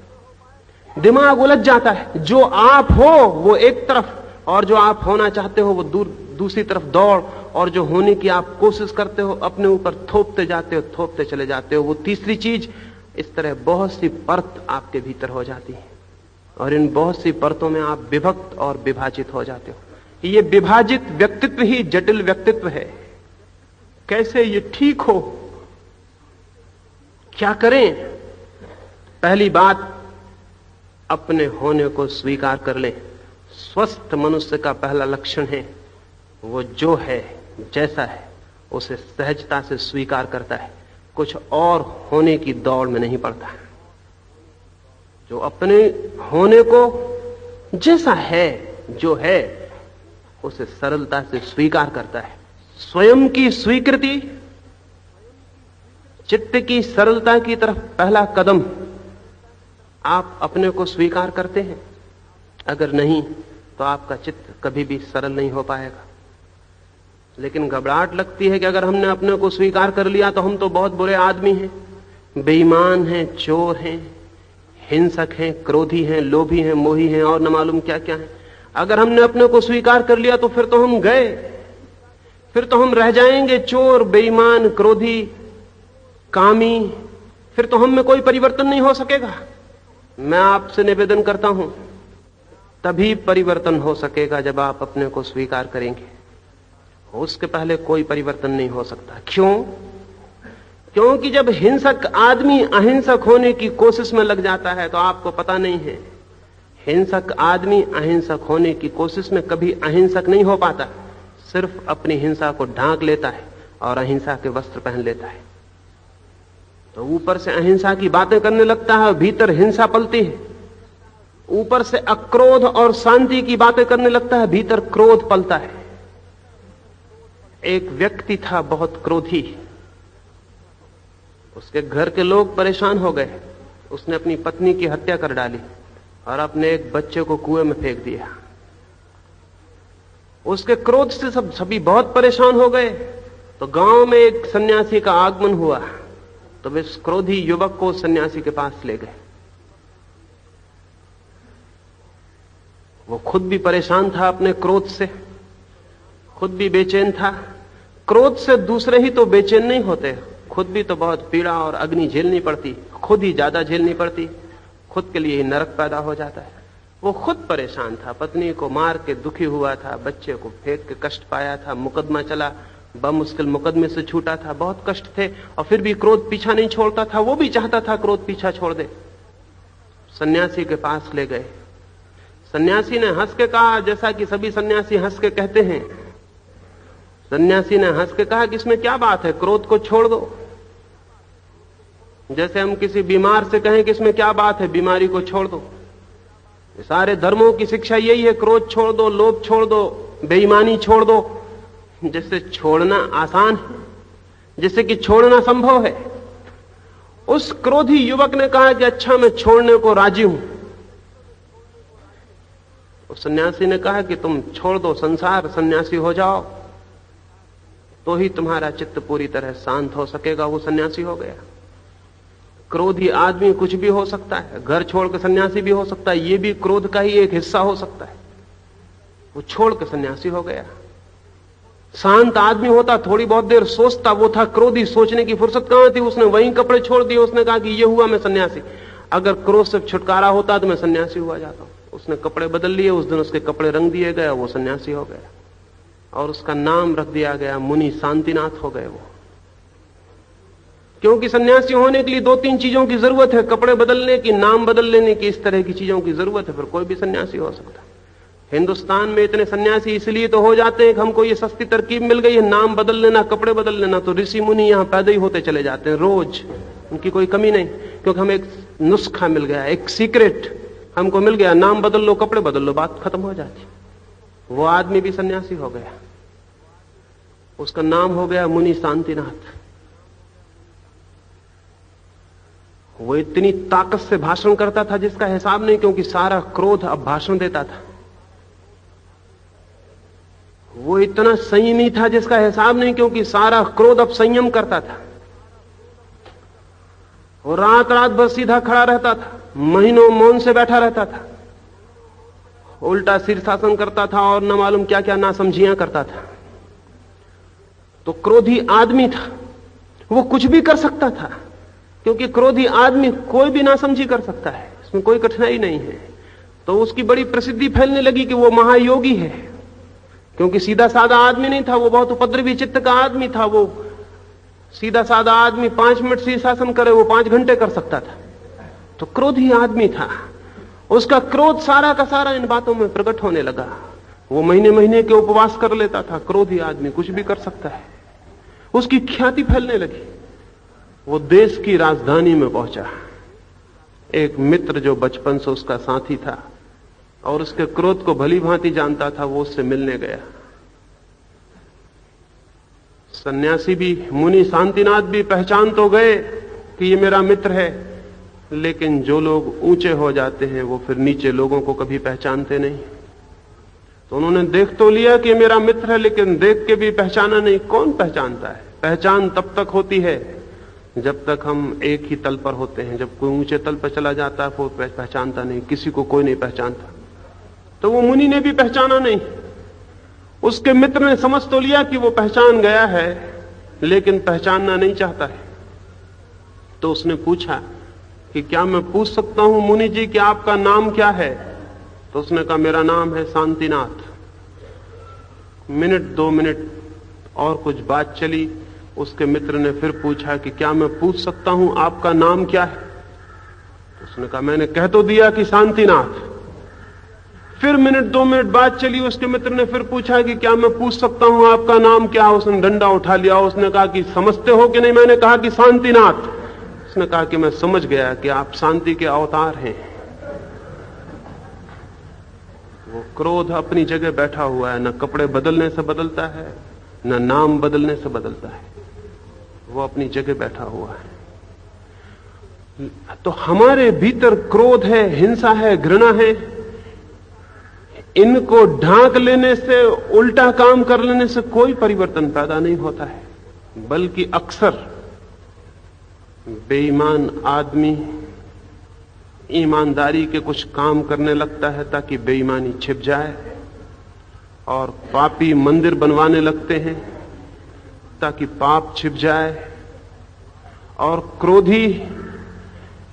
दिमाग उलझ जाता है। जो आप हो वो एक तरफ और जो आप होना चाहते हो वो दूसरी तरफ दौड़, और जो होने की आप कोशिश करते हो अपने ऊपर थोपते जाते हो, थोपते चले जाते हो, वो तीसरी चीज। इस तरह बहुत सी परत आपके भीतर हो जाती है और इन बहुत सी परतों में आप विभक्त और विभाजित हो जाते हो। ये विभाजित व्यक्तित्व ही जटिल व्यक्तित्व है। कैसे ये ठीक हो, क्या करें? पहली बात, अपने होने को स्वीकार कर लें। स्वस्थ मनुष्य का पहला लक्षण है वो जो है, जैसा है, उसे सहजता से स्वीकार करता है, कुछ और होने की दौड़ में नहीं पड़ता। जो अपने होने को जैसा है, जो है, उसे सरलता से स्वीकार करता है। स्वयं की स्वीकृति चित्त की सरलता की तरफ पहला कदम। आप अपने को स्वीकार करते हैं? अगर नहीं तो आपका चित्त कभी भी सरल नहीं हो पाएगा। लेकिन घबराहट लगती है कि अगर हमने अपने को स्वीकार कर लिया तो हम तो बहुत बुरे आदमी हैं, बेईमान हैं, चोर हैं, हिंसक हैं, क्रोधी हैं, लोभी हैं, मोही हैं और न मालूम क्या क्या है। अगर हमने अपने को स्वीकार कर लिया तो फिर तो हम गए, फिर तो हम रह जाएंगे चोर, बेईमान, क्रोधी, कामी, फिर तो हम में कोई परिवर्तन नहीं हो सकेगा। मैं आपसे निवेदन करता हूं, तभी परिवर्तन हो सकेगा जब आप अपने को स्वीकार करेंगे। उसके पहले कोई परिवर्तन नहीं हो सकता। क्यों? क्योंकि जब हिंसक आदमी अहिंसक होने की कोशिश में लग जाता है तो आपको पता नहीं है, हिंसक आदमी अहिंसक होने की कोशिश में कभी अहिंसक नहीं हो पाता, सिर्फ अपनी हिंसा को ढांक लेता है और अहिंसा के वस्त्र पहन लेता है। तो ऊपर से अहिंसा की बातें करने लगता है, भीतर हिंसा पलती है। ऊपर से अक्रोध और शांति की बातें करने लगता है, भीतर क्रोध पलता है। एक व्यक्ति था बहुत क्रोधी, उसके घर के लोग परेशान हो गए। उसने अपनी पत्नी की हत्या कर डाली और अपने एक बच्चे को कुएं में फेंक दिया। उसके क्रोध से सभी बहुत परेशान हो गए। तो गांव में एक सन्यासी का आगमन हुआ तो वे इस क्रोधी युवक को सन्यासी के पास ले गए। वो खुद भी परेशान था अपने क्रोध से, खुद भी बेचैन था। क्रोध से दूसरे ही तो बेचैन नहीं होते, खुद भी तो बहुत पीड़ा और अग्नि झेलनी पड़ती, खुद ही ज्यादा झेलनी पड़ती, खुद के लिए ही नरक पैदा हो जाता है। वो खुद परेशान था, पत्नी को मार के दुखी हुआ था, बच्चे को फेंक के कष्ट पाया था, मुकदमा चला, बमुश्किल मुकदमे से छूटा था, बहुत कष्ट थे, और फिर भी क्रोध पीछा नहीं छोड़ता था। वो भी चाहता था क्रोध पीछा छोड़ दे। सन्यासी के पास ले गए। सन्यासी ने हंस के कहा, जैसा कि सभी सन्यासी हंस के कहते हैं, सन्यासी ने हंस के कहा कि इसमें क्या बात है, क्रोध को छोड़ दो। जैसे हम किसी बीमार से कहें कि इसमें क्या बात है, बीमारी को छोड़ दो। सारे धर्मों की शिक्षा यही है, क्रोध छोड़ दो, लोभ छोड़ दो, बेईमानी छोड़ दो। जिससे छोड़ना आसान है, जिससे कि छोड़ना संभव है। उस क्रोधी युवक ने कहा कि अच्छा, मैं छोड़ने को राजी हूं। उस सन्यासी ने कहा कि तुम छोड़ दो संसार, सन्यासी हो जाओ, तो ही तुम्हारा चित्त पूरी तरह शांत हो सकेगा। वो सन्यासी हो गया। क्रोधी आदमी कुछ भी हो सकता है, घर छोड़ के सन्यासी भी हो सकता है, ये भी क्रोध का ही एक हिस्सा हो सकता है। वो छोड़ के सन्यासी हो गया। शांत आदमी होता, थोड़ी बहुत देर सोचता, वो था क्रोधी, सोचने की फुर्सत कहां थी, उसने वहीं कपड़े छोड़ दिए, उसने कहा कि ये हुआ, मैं सन्यासी। अगर क्रोध से छुटकारा होता तो मैं सन्यासी हुआ जाता हूं। उसने कपड़े बदल लिए, उस दिन उसके कपड़े रंग दिए गए, वो सन्यासी हो गया, और उसका नाम रख दिया गया मुनि शांतिनाथ हो गए वो। क्योंकि सन्यासी होने के लिए 2-3 चीजों की जरूरत है, कपड़े बदलने की, नाम बदल लेने की, इस तरह की चीजों की जरूरत है, फिर कोई भी सन्यासी हो सकता है। हिंदुस्तान में इतने सन्यासी इसलिए तो हो जाते हैं कि हमको ये सस्ती तरकीब मिल गई है, नाम बदल लेना, कपड़े बदल लेना, तो ऋषि मुनि यहां पैदा ही होते चले जाते हैं रोज, उनकी कोई कमी नहीं, क्योंकि हमें एक नुस्खा मिल गया, एक सीक्रेट हमको मिल गया, नाम बदल लो, कपड़े बदल लो, बात खत्म हो जाती। वो आदमी भी सन्यासी हो गया, उसका नाम हो गया मुनि शांतिनाथ। वो इतनी ताकत से भाषण करता था जिसका हिसाब नहीं, क्योंकि सारा क्रोध अब भाषण देता था। वो इतना संयमी था जिसका हिसाब नहीं, क्योंकि सारा क्रोध अब संयम करता था। वो रात रात भर सीधा खड़ा रहता था, महीनों मौन से बैठा रहता था, उल्टा शीर्षासन करता था और न मालूम क्या क्या नासमझियां करता था। तो क्रोधी आदमी था, वो कुछ भी कर सकता था, क्योंकि क्रोधी आदमी कोई भी नासमझी कर सकता है, इसमें कोई कठिनाई नहीं है। तो उसकी बड़ी प्रसिद्धि फैलने लगी कि वो महायोगी है, क्योंकि सीधा साधा आदमी नहीं था, वो बहुत उपद्रवी चित्त का आदमी था। वो सीधा साधा आदमी 5 मिनट शीर्षासन करे, वो 5 घंटे कर सकता था। तो क्रोधी आदमी था, उसका क्रोध सारा का सारा इन बातों में प्रकट होने लगा। वो महीने महीने के उपवास कर लेता था। क्रोधी आदमी कुछ भी कर सकता है। उसकी ख्याति फैलने लगी। वो देश की राजधानी में पहुंचा। एक मित्र जो बचपन से उसका साथी था और उसके क्रोध को भली भांति जानता था, वो उससे मिलने गया। सन्यासी भी, मुनि शांतिनाथ भी पहचान तो गए कि ये मेरा मित्र है, लेकिन जो लोग ऊंचे हो जाते हैं वो फिर नीचे लोगों को कभी पहचानते नहीं। तो उन्होंने देख तो लिया कि मेरा मित्र है, लेकिन देख के भी पहचाना नहीं। कौन पहचानता है? पहचान तब तक होती है जब तक हम एक ही तल पर होते हैं। जब कोई ऊंचे तल पर चला जाता है वो पहचानता नहीं, किसी को कोई नहीं पहचानता। तो वो मुनि ने भी पहचाना नहीं। उसके मित्र ने समझ तो लिया कि वो पहचान गया है, लेकिन पहचानना नहीं चाहता है। तो उसने पूछा कि क्या मैं पूछ सकता हूं मुनि जी कि आपका नाम क्या है? तो उसने कहा मेरा नाम है शांतिनाथ। मिनट 2 मिनट और कुछ बात चली। उसके मित्र ने फिर पूछा कि क्या मैं पूछ सकता हूं आपका नाम क्या है? तो उसने कहा मैंने कह तो दिया कि शांतिनाथ। फिर मिनट 2 मिनट बात चली। उसके मित्र ने फिर पूछा कि क्या मैं पूछ सकता हूं आपका नाम क्या? उसने डंडा उठा लिया। उसने कहा कि समझते हो कि नहीं? मैंने कहा कि शांतिनाथ। उसने कहा कि मैं समझ गया कि आप शांति के अवतार हैं। वो क्रोध अपनी जगह बैठा हुआ है, न कपड़े बदलने से बदलता है, न नाम बदलने से बदलता है। वो अपनी जगह बैठा हुआ है। तो हमारे भीतर क्रोध है, हिंसा है, घृणा है। इनको ढांक लेने से, उल्टा काम कर लेने से कोई परिवर्तन पैदा नहीं होता है, बल्कि अक्सर बेईमान आदमी ईमानदारी के कुछ काम करने लगता है ताकि बेईमानी छिप जाए, और पापी मंदिर बनवाने लगते हैं ताकि पाप छिप जाए, और क्रोधी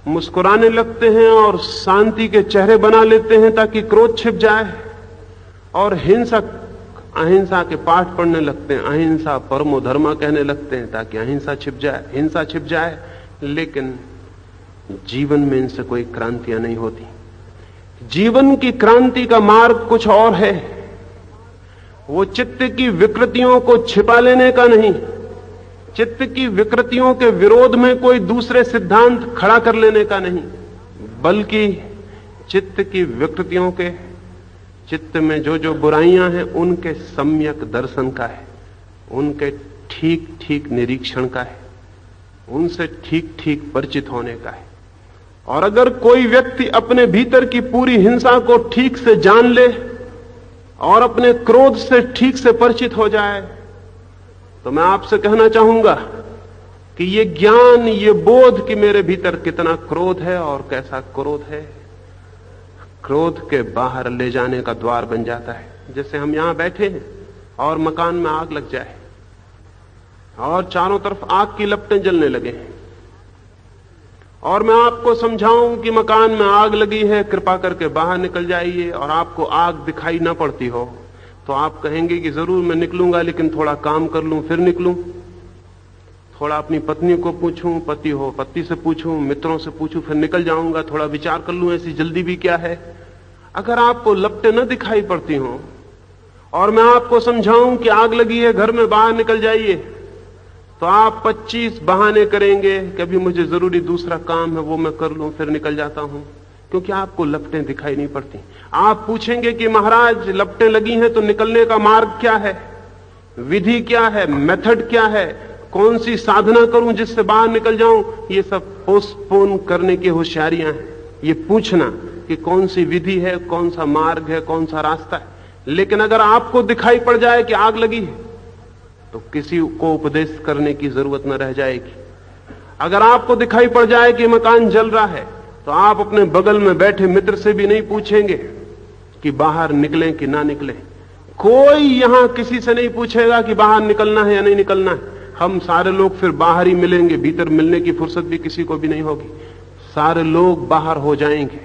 मुस्कुराने लगते हैं और शांति के चेहरे बना लेते हैं ताकि क्रोध छिप जाए, और हिंसक अहिंसा के पाठ पढ़ने लगते हैं, अहिंसा परमो धर्म कहने लगते हैं ताकि अहिंसा छिप जाए, हिंसा छिप जाए। लेकिन जीवन में इनसे कोई क्रांतियां नहीं होती। जीवन की क्रांति का मार्ग कुछ और है। वो चित्त की विकृतियों को छिपा लेने का नहीं, चित्त की विकृतियों के विरोध में कोई दूसरे सिद्धांत खड़ा कर लेने का नहीं, बल्कि चित्त की विकृतियों के, चित्त में जो जो बुराइयां हैं उनके सम्यक दर्शन का है, उनके ठीक ठीक निरीक्षण का है, उनसे ठीक ठीक परिचित होने का है। और अगर कोई व्यक्ति अपने भीतर की पूरी हिंसा को ठीक से जान ले और अपने क्रोध से ठीक से परिचित हो जाए, तो मैं आपसे कहना चाहूंगा कि ये ज्ञान, ये बोध कि मेरे भीतर कितना क्रोध है और कैसा क्रोध है, क्रोध के बाहर ले जाने का द्वार बन जाता है। जैसे हम यहां बैठे हैं और मकान में आग लग जाए और चारों तरफ आग की लपटें जलने लगे, और मैं आपको समझाऊं कि मकान में आग लगी है, कृपा करके बाहर निकल जाइए, और आपको आग दिखाई ना पड़ती हो, तो आप कहेंगे कि जरूर मैं निकलूंगा, लेकिन थोड़ा काम कर लूं फिर निकलूं, थोड़ा अपनी पत्नी को पूछूं, पति हो पति से पूछूं, मित्रों से पूछूं, फिर निकल जाऊंगा, थोड़ा विचार कर लूं, ऐसी जल्दी भी क्या है। अगर आपको लपटें न दिखाई पड़ती हों और मैं आपको समझाऊं कि आग लगी है, घर में बाहर निकल जाइए, तो आप 25 बहाने करेंगे, कभी मुझे जरूरी दूसरा काम है वो मैं कर लूं फिर निकल जाता हूं, क्योंकि आपको लपटें दिखाई नहीं पड़ती। आप पूछेंगे कि महाराज लपटें लगी हैं तो निकलने का मार्ग क्या है, विधि क्या है, मेथड क्या है, कौन सी साधना करूं जिससे बाहर निकल जाऊं। ये सब पोस्टपोन करने की होशियारियां हैं, ये पूछना कि कौन सी विधि है, कौन सा मार्ग है, कौन सा रास्ता है। लेकिन अगर आपको दिखाई पड़ जाए कि आग लगी है तो किसी को उपदेश करने की जरूरत न रह जाएगी। अगर आपको दिखाई पड़ जाए कि मकान जल रहा है तो आप अपने बगल में बैठे मित्र से भी नहीं पूछेंगे कि बाहर निकलें कि ना निकलें। कोई यहां किसी से नहीं पूछेगा कि बाहर निकलना है या नहीं निकलना है। हम सारे लोग फिर बाहर ही मिलेंगे, भीतर मिलने की फुर्सत भी किसी को भी नहीं होगी। सारे लोग बाहर हो जाएंगे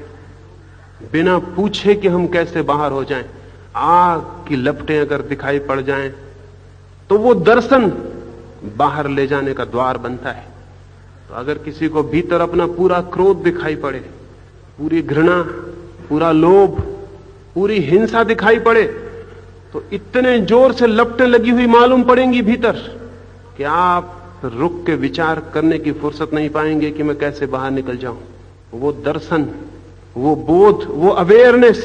बिना पूछे कि हम कैसे बाहर हो जाएं। आग की लपटें अगर दिखाई पड़ जाएं तो वो दर्शन बाहर ले जाने का द्वार बनता है। तो अगर किसी को भीतर अपना पूरा क्रोध दिखाई पड़े, पूरी घृणा, पूरा लोभ, पूरी हिंसा दिखाई पड़े, तो इतने जोर से लपटें लगी हुई मालूम पड़ेंगी भीतर कि आप रुक के विचार करने की फुर्सत नहीं पाएंगे कि मैं कैसे बाहर निकल जाऊं। वो दर्शन, वो बोध, वो अवेयरनेस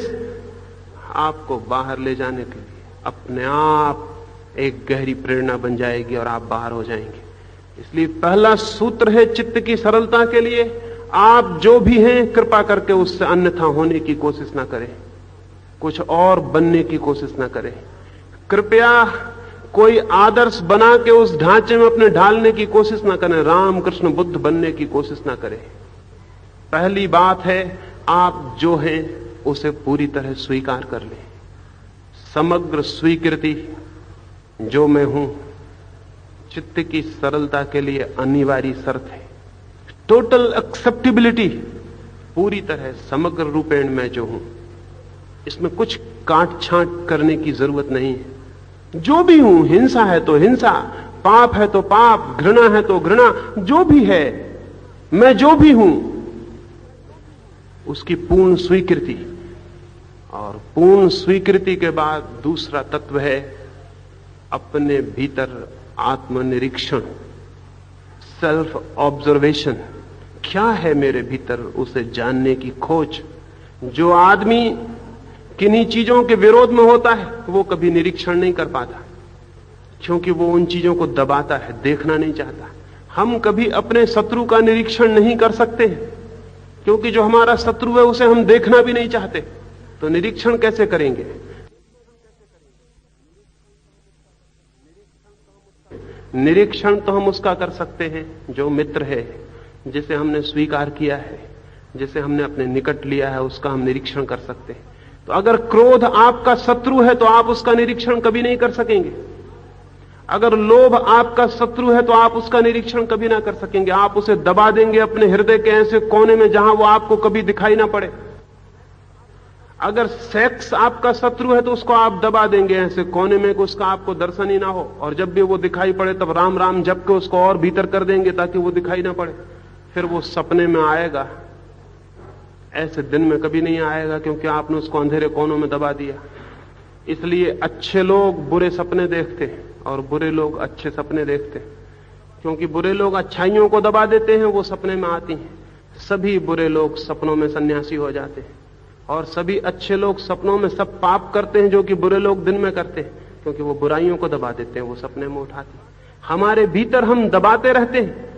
आपको बाहर ले जाने के लिए अपने आप एक गहरी प्रेरणा बन जाएगी और आप बाहर हो जाएंगे। इसलिए पहला सूत्र है चित्त की सरलता के लिए, आप जो भी हैं कृपा करके उससे अन्यथा होने की कोशिश ना करें, कुछ और बनने की कोशिश ना करें। कृपया कोई आदर्श बना के उस ढांचे में अपने ढालने की कोशिश ना करें, राम कृष्ण बुद्ध बनने की कोशिश ना करें। पहली बात है आप जो हैं उसे पूरी तरह स्वीकार कर लें। समग्र स्वीकृति, जो मैं हूं, चित्त की सरलता के लिए अनिवार्य शर्त है। टोटल एक्सेप्टेबिलिटी, पूरी तरह समग्र रूपेण मैं जो हूं, इसमें कुछ काट छांट करने की जरूरत नहीं है। जो भी हूं, हिंसा है तो हिंसा, पाप है तो पाप, घृणा है तो घृणा, जो भी है, मैं जो भी हूं उसकी पूर्ण स्वीकृति। और पूर्ण स्वीकृति के बाद दूसरा तत्व है अपने भीतर आत्मनिरीक्षण, सेल्फ ऑब्जर्वेशन। क्या है मेरे भीतर, उसे जानने की खोज। जो आदमी किन्हीं चीजों के विरोध में होता है वो कभी निरीक्षण नहीं कर पाता, क्योंकि वो उन चीजों को दबाता है, देखना नहीं चाहता। हम कभी अपने शत्रु का निरीक्षण नहीं कर सकते हैं, क्योंकि जो हमारा शत्रु है उसे हम देखना भी नहीं चाहते, तो निरीक्षण कैसे करेंगे? निरीक्षण तो हम उसका कर सकते हैं जो मित्र है, जिसे हमने स्वीकार किया है, जिसे हमने अपने निकट लिया है, उसका हम निरीक्षण कर सकते हैं। तो अगर क्रोध आपका शत्रु है तो आप उसका निरीक्षण कभी नहीं कर सकेंगे। अगर लोभ आपका शत्रु है तो आप उसका निरीक्षण कभी ना कर सकेंगे। आप उसे दबा देंगे अपने हृदय के ऐसे कोने में जहां वो आपको कभी दिखाई ना पड़े। अगर सेक्स आपका शत्रु है तो उसको आप दबा देंगे ऐसे कोने में कि उसका आपको दर्शन ही ना हो, और जब भी वो दिखाई पड़े तब राम राम जप के उसको और भीतर कर देंगे ताकि वो दिखाई ना पड़े। फिर वो सपने में आएगा, ऐसे दिन में कभी नहीं आएगा, क्योंकि आपने उसको अंधेरे कोनों में दबा दिया। इसलिए अच्छे लोग बुरे सपने देखते हैं और बुरे लोग अच्छे सपने देखते हैं, क्योंकि बुरे लोग अच्छाइयों को दबा देते हैं, वो सपने में आती हैं। सभी बुरे लोग सपनों में सन्यासी हो जाते हैं और सभी अच्छे लोग सपनों में सब पाप करते हैं जो कि बुरे लोग दिन में करते हैं, क्योंकि वो बुराइयों को दबा देते हैं, वो सपने में उठाते हैं। हमारे भीतर हम दबाते रहते हैं।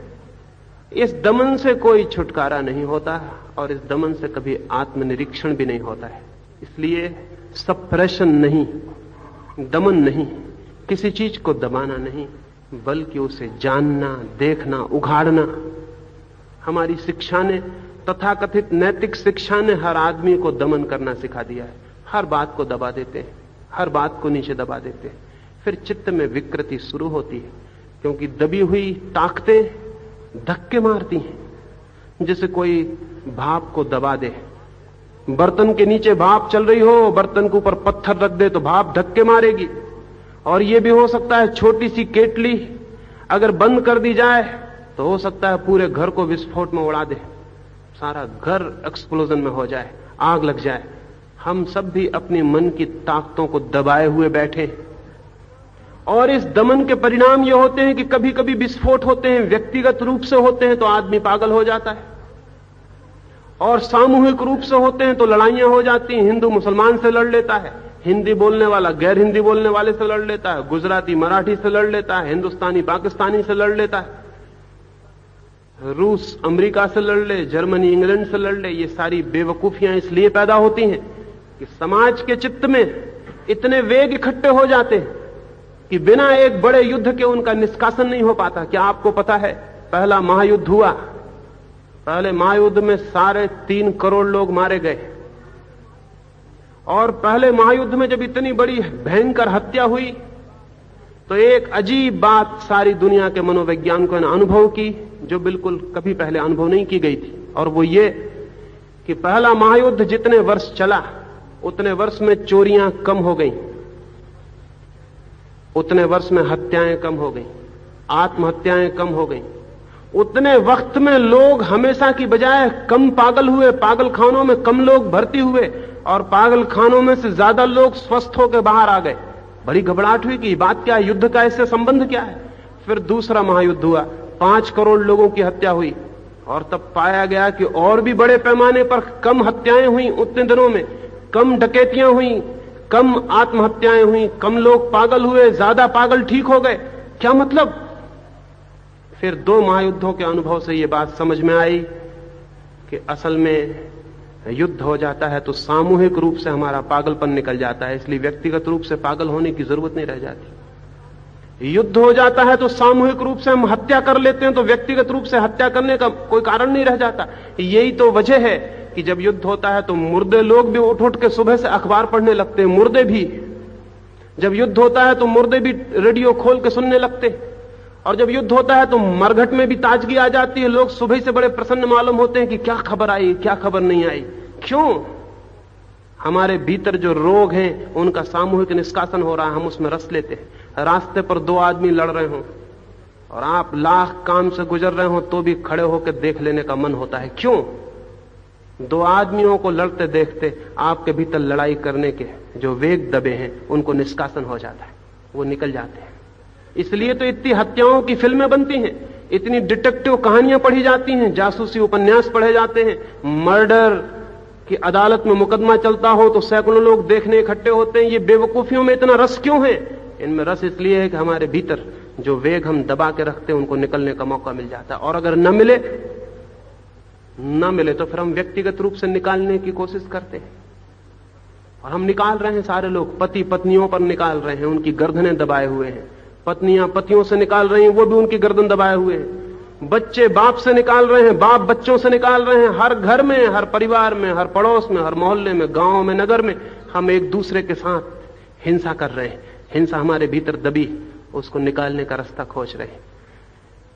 इस दमन से कोई छुटकारा नहीं होता और इस दमन से कभी आत्मनिरीक्षण भी नहीं होता है। इसलिए सप्रेशन नहीं, दमन नहीं, किसी चीज को दबाना नहीं, बल्कि उसे जानना, देखना, उघाड़ना। हमारी शिक्षा ने, तथाकथित नैतिक शिक्षा ने हर आदमी को दमन करना सिखा दिया है। हर बात को दबा देते हैं, हर बात को नीचे दबा देते हैं। फिर चित्त में विकृति शुरू होती है, क्योंकि दबी हुई ताकतें धक्के मारती हैं। जैसे कोई भाप को दबा दे, बर्तन के नीचे भाप चल रही हो, बर्तन के ऊपर पत्थर रख दे तो भाप धक्के मारेगी। और यह भी हो सकता है छोटी सी केतली अगर बंद कर दी जाए तो हो सकता है पूरे घर को विस्फोट में उड़ा दे, सारा घर एक्सप्लोजन में हो जाए, आग लग जाए। हम सब भी अपनी मन की ताकतों को दबाए हुए बैठे, और इस दमन के परिणाम ये होते हैं कि कभी कभी विस्फोट होते हैं, व्यक्तिगत रूप से होते हैं तो आदमी पागल हो जाता है, और सामूहिक रूप से होते हैं तो लड़ाइयां हो जाती हैं। हिंदू मुसलमान से लड़ लेता है, हिंदी बोलने वाला गैर हिंदी बोलने वाले से लड़ लेता है, गुजराती मराठी से लड़ लेता है, हिंदुस्तानी पाकिस्तानी से लड़ लेता है, रूस अमेरिका से लड़ ले, जर्मनी इंग्लैंड से लड़ ले। ये सारी बेवकूफियां इसलिए पैदा होती हैं कि समाज के चित्त में इतने वेग इकट्ठे हो जाते हैं कि बिना एक बड़े युद्ध के उनका निष्कासन नहीं हो पाता। क्या आपको पता है, पहला महायुद्ध हुआ, पहले महायुद्ध में 3.5 करोड़ लोग मारे गए, और पहले महायुद्ध में जब इतनी बड़ी भयंकर हत्या हुई तो एक अजीब बात सारी दुनिया के मनोवैज्ञानिकों ने अनुभव की, जो बिल्कुल कभी पहले अनुभव नहीं की गई थी। और वो ये कि पहला महायुद्ध जितने वर्ष चला उतने वर्ष में चोरियां कम हो गई, उतने वर्ष में हत्याएं कम हो गई, आत्महत्याएं कम हो गई। उतने वक्त में लोग हमेशा की बजाय कम पागल हुए, पागल खानों में कम लोग भर्ती हुए, और पागल खानों में से ज्यादा लोग स्वस्थ होकर बाहर आ गए। बड़ी घबराहट हुई कि बात क्या है, युद्ध का इससे संबंध क्या है। फिर दूसरा महायुद्ध हुआ, 5 करोड़ लोगों की हत्या हुई, और तब पाया गया कि और भी बड़े पैमाने पर कम हत्याएं हुई उतने दिनों में, कम डकैतियां हुई, कम आत्महत्याएं हुई, कम लोग पागल हुए, ज्यादा पागल ठीक हो गए। क्या मतलब? फिर 2 महायुद्धों के अनुभव से यह बात समझ में आई कि असल में युद्ध हो जाता है तो सामूहिक रूप से हमारा पागलपन निकल जाता है, इसलिए व्यक्तिगत रूप से पागल होने की जरूरत नहीं रह जाती। युद्ध हो जाता है तो सामूहिक रूप से हम हत्या कर लेते हैं, तो व्यक्तिगत रूप से हत्या करने का कोई कारण नहीं रह जाता। यही तो वजह है कि जब युद्ध होता है तो मुर्दे लोग भी उठ उठ के सुबह से अखबार पढ़ने लगते हैं, मुर्दे भी। जब युद्ध होता है तो मुर्दे भी रेडियो खोल के सुनने लगते हैं, और जब युद्ध होता है तो मरघट में भी ताजगी आ जाती है। लोग सुबह से बड़े प्रसन्न मालूम होते हैं कि क्या खबर आई, क्या खबर नहीं आई। क्यों? हमारे भीतर जो रोग हैं उनका सामूहिक निष्कासन हो रहा है, हम उसमें रस लेते हैं। रास्ते पर 2 आदमी लड़ रहे हो और आप लाख काम से गुजर रहे हो तो भी खड़े होकर देख लेने का मन होता है। क्यों? 2 आदमियों को लड़ते देखते आपके भीतर लड़ाई करने के जो वेग दबे हैं उनको निष्कासन हो जाता है, वो निकल जाते हैं। इसलिए तो इतनी हत्याओं की फिल्में बनती हैं, इतनी डिटेक्टिव कहानियां पढ़ी जाती हैं, जासूसी उपन्यास पढ़े जाते हैं, मर्डर की अदालत में मुकदमा चलता हो तो सैकड़ों लोग देखने इकट्ठे होते हैं। ये बेवकूफियों में इतना रस क्यों है? इनमें रस इसलिए है कि हमारे भीतर जो वेग हम दबा के रखते हैं उनको निकलने का मौका मिल जाता है। और अगर न मिले तो फिर हम व्यक्तिगत रूप से निकालने की कोशिश करते हैं, और हम निकाल रहे हैं। सारे लोग पति पत्नियों पर निकाल रहे हैं, उनकी गर्दनें दबाए हुए हैं। पत्नियां पतियों से निकाल रही हैं, वो भी उनकी गर्दन दबाए हुए हैं। बच्चे बाप से निकाल रहे हैं, बाप बच्चों से निकाल रहे हैं। हर घर में, हर परिवार में, हर पड़ोस में, हर मोहल्ले में, गांव में, नगर में हम एक दूसरे के साथ हिंसा कर रहे हैं। हिंसा हमारे भीतर दबी, उसको निकालने का रास्ता खोज रहे हैं।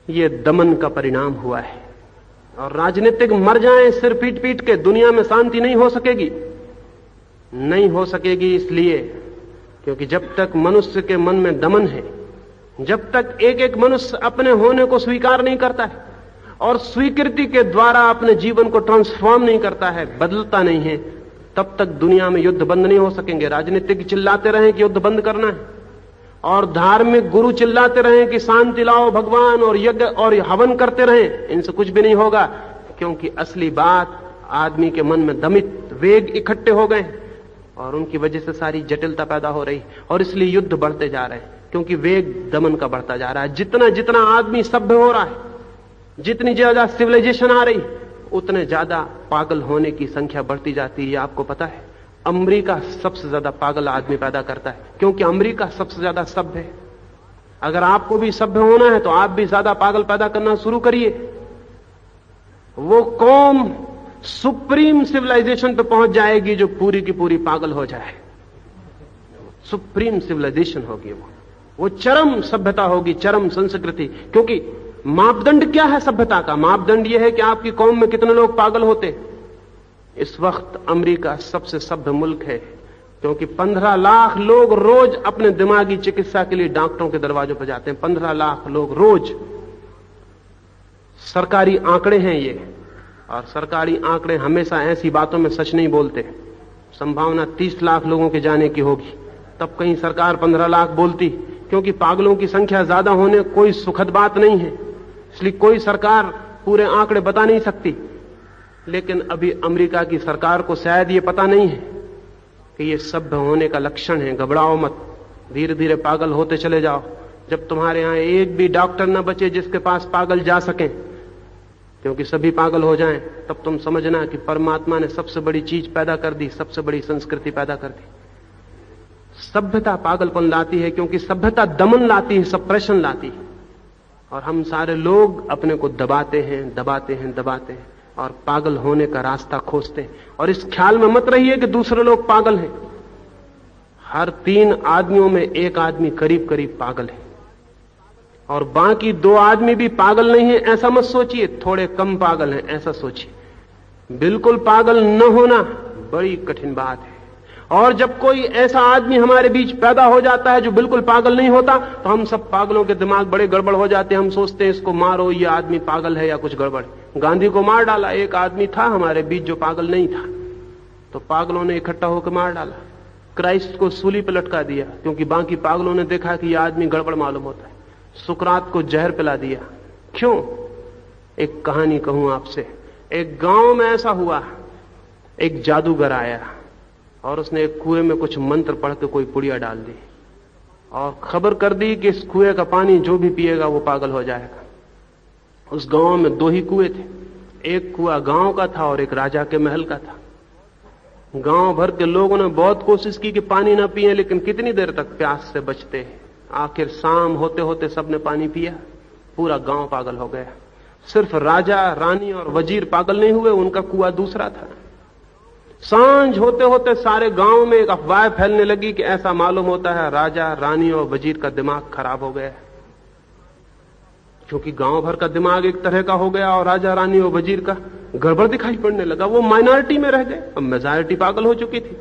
ये दमन का परिणाम हुआ है। और राजनीतिक मर जाएं सिर पीट पीट के, दुनिया में शांति नहीं हो सकेगी। नहीं हो सकेगी इसलिए क्योंकि जब तक मनुष्य के मन में दमन है, जब तक एक एक मनुष्य अपने होने को स्वीकार नहीं करता है और स्वीकृति के द्वारा अपने जीवन को ट्रांसफॉर्म नहीं करता है, बदलता नहीं है, तब तक दुनिया में युद्ध बंद नहीं हो सकेंगे। राजनीतिक चिल्लाते रहें कि युद्ध बंद करना है, और धार्मिक गुरु चिल्लाते रहें कि शांति लाओ भगवान, और यज्ञ और हवन करते रहें, इनसे कुछ भी नहीं होगा। क्योंकि असली बात, आदमी के मन में दमित वेग इकट्ठे हो गए और उनकी वजह से सारी जटिलता पैदा हो रही, और इसलिए युद्ध बढ़ते जा रहे हैं। क्योंकि वेग दमन का बढ़ता जा रहा है। जितना जितना आदमी सभ्य हो रहा है, जितनी ज्यादा सिविलाइजेशन आ रही, उतने ज्यादा पागल होने की संख्या बढ़ती जाती है। आपको पता है, अमेरिका सबसे ज्यादा पागल आदमी पैदा करता है, क्योंकि अमेरिका सबसे ज्यादा सभ्य है। अगर आपको भी सभ्य होना है तो आप भी ज्यादा पागल पैदा करना शुरू करिए। वो कौम सुप्रीम सिविलाइजेशन पे पहुंच जाएगी जो पूरी की पूरी पागल हो जाए। सुप्रीम सिविलाइजेशन होगी वो चरम सभ्यता होगी, चरम संस्कृति। क्योंकि मापदंड क्या है सभ्यता का? मापदंड यह है कि आपकी कौम में कितने लोग पागल होते। इस वक्त अमेरिका सबसे सभ्य मुल्क है, क्योंकि 15 लाख लोग रोज अपने दिमागी चिकित्सा के लिए डॉक्टरों के दरवाजों पर जाते हैं। 15 लाख लोग रोज। सरकारी आंकड़े हैं ये, और सरकारी आंकड़े हमेशा ऐसी बातों में सच नहीं बोलते। संभावना 30 लाख लोगों के जाने की होगी, तब कहीं सरकार 15 लाख बोलती, क्योंकि पागलों की संख्या ज्यादा होने कोई सुखद बात नहीं है, इसलिए कोई सरकार पूरे आंकड़े बता नहीं सकती। लेकिन अभी अमेरिका की सरकार को शायद ये पता नहीं है कि ये सभ्य होने का लक्षण है। घबराओ मत, धीरे धीरे पागल होते चले जाओ। जब तुम्हारे यहां एक भी डॉक्टर न बचे जिसके पास पागल जा सकें, क्योंकि सभी पागल हो जाएं, तब तुम समझना कि परमात्मा ने सबसे बड़ी चीज पैदा कर दी, सबसे बड़ी संस्कृति पैदा कर दी। सभ्यता पागलपन लाती है, क्योंकि सभ्यता दमन लाती है, सप्रेशन लाती है। और हम सारे लोग अपने को दबाते हैं, दबाते हैं, दबाते हैं, और पागल होने का रास्ता खोजते हैं। और इस ख्याल में मत रहिए कि दूसरे लोग पागल हैं। हर 3 आदमियों में एक आदमी करीब करीब पागल है, और बाकी 2 आदमी भी पागल नहीं है ऐसा मत सोचिए, थोड़े कम पागल हैं ऐसा सोचिए। बिल्कुल पागल न होना बड़ी कठिन बात है। और जब कोई ऐसा आदमी हमारे बीच पैदा हो जाता है जो बिल्कुल पागल नहीं होता, तो हम सब पागलों के दिमाग बड़े गड़बड़ हो जाते हैं। हम सोचते हैं इसको मारो, ये आदमी पागल है या कुछ गड़बड़। गांधी को मार डाला, एक आदमी था हमारे बीच जो पागल नहीं था, तो पागलों ने इकट्ठा होकर मार डाला। क्राइस्ट को सूली पर लटका दिया, क्योंकि बाकी पागलों ने देखा कि यह आदमी गड़बड़ मालूम होता है। सुकरात को जहर पिला दिया। क्यों? एक कहानी कहूं आपसे। एक गांव में ऐसा हुआ, एक जादूगर आया और उसने एक कुएं में कुछ मंत्र पढ़ के कोई पुड़िया डाल दी, और खबर कर दी कि इस कुएं का पानी जो भी पिएगा वो पागल हो जाएगा। उस गांव में 2 ही कुएं थे, एक कुआं गांव का था और एक राजा के महल का था। गांव भर के लोगों ने बहुत कोशिश की कि पानी ना पिए, लेकिन कितनी देर तक प्यास से बचते। आखिर शाम होते होते सबने पानी पिया, पूरा गांव पागल हो गया। सिर्फ राजा, रानी और वजीर पागल नहीं हुए, उनका कुआं दूसरा था। सांझ होते होते सारे गांव में एक अफवाह फैलने लगी कि ऐसा मालूम होता है राजा, रानी और वजीर का दिमाग खराब हो गया है। क्योंकि गांव भर का दिमाग एक तरह का हो गया और राजा, रानी और वजीर का गड़बड़ दिखाई पड़ने लगा। वो माइनॉरिटी में रह गए, अब मेजॉरिटी पागल हो चुकी थी।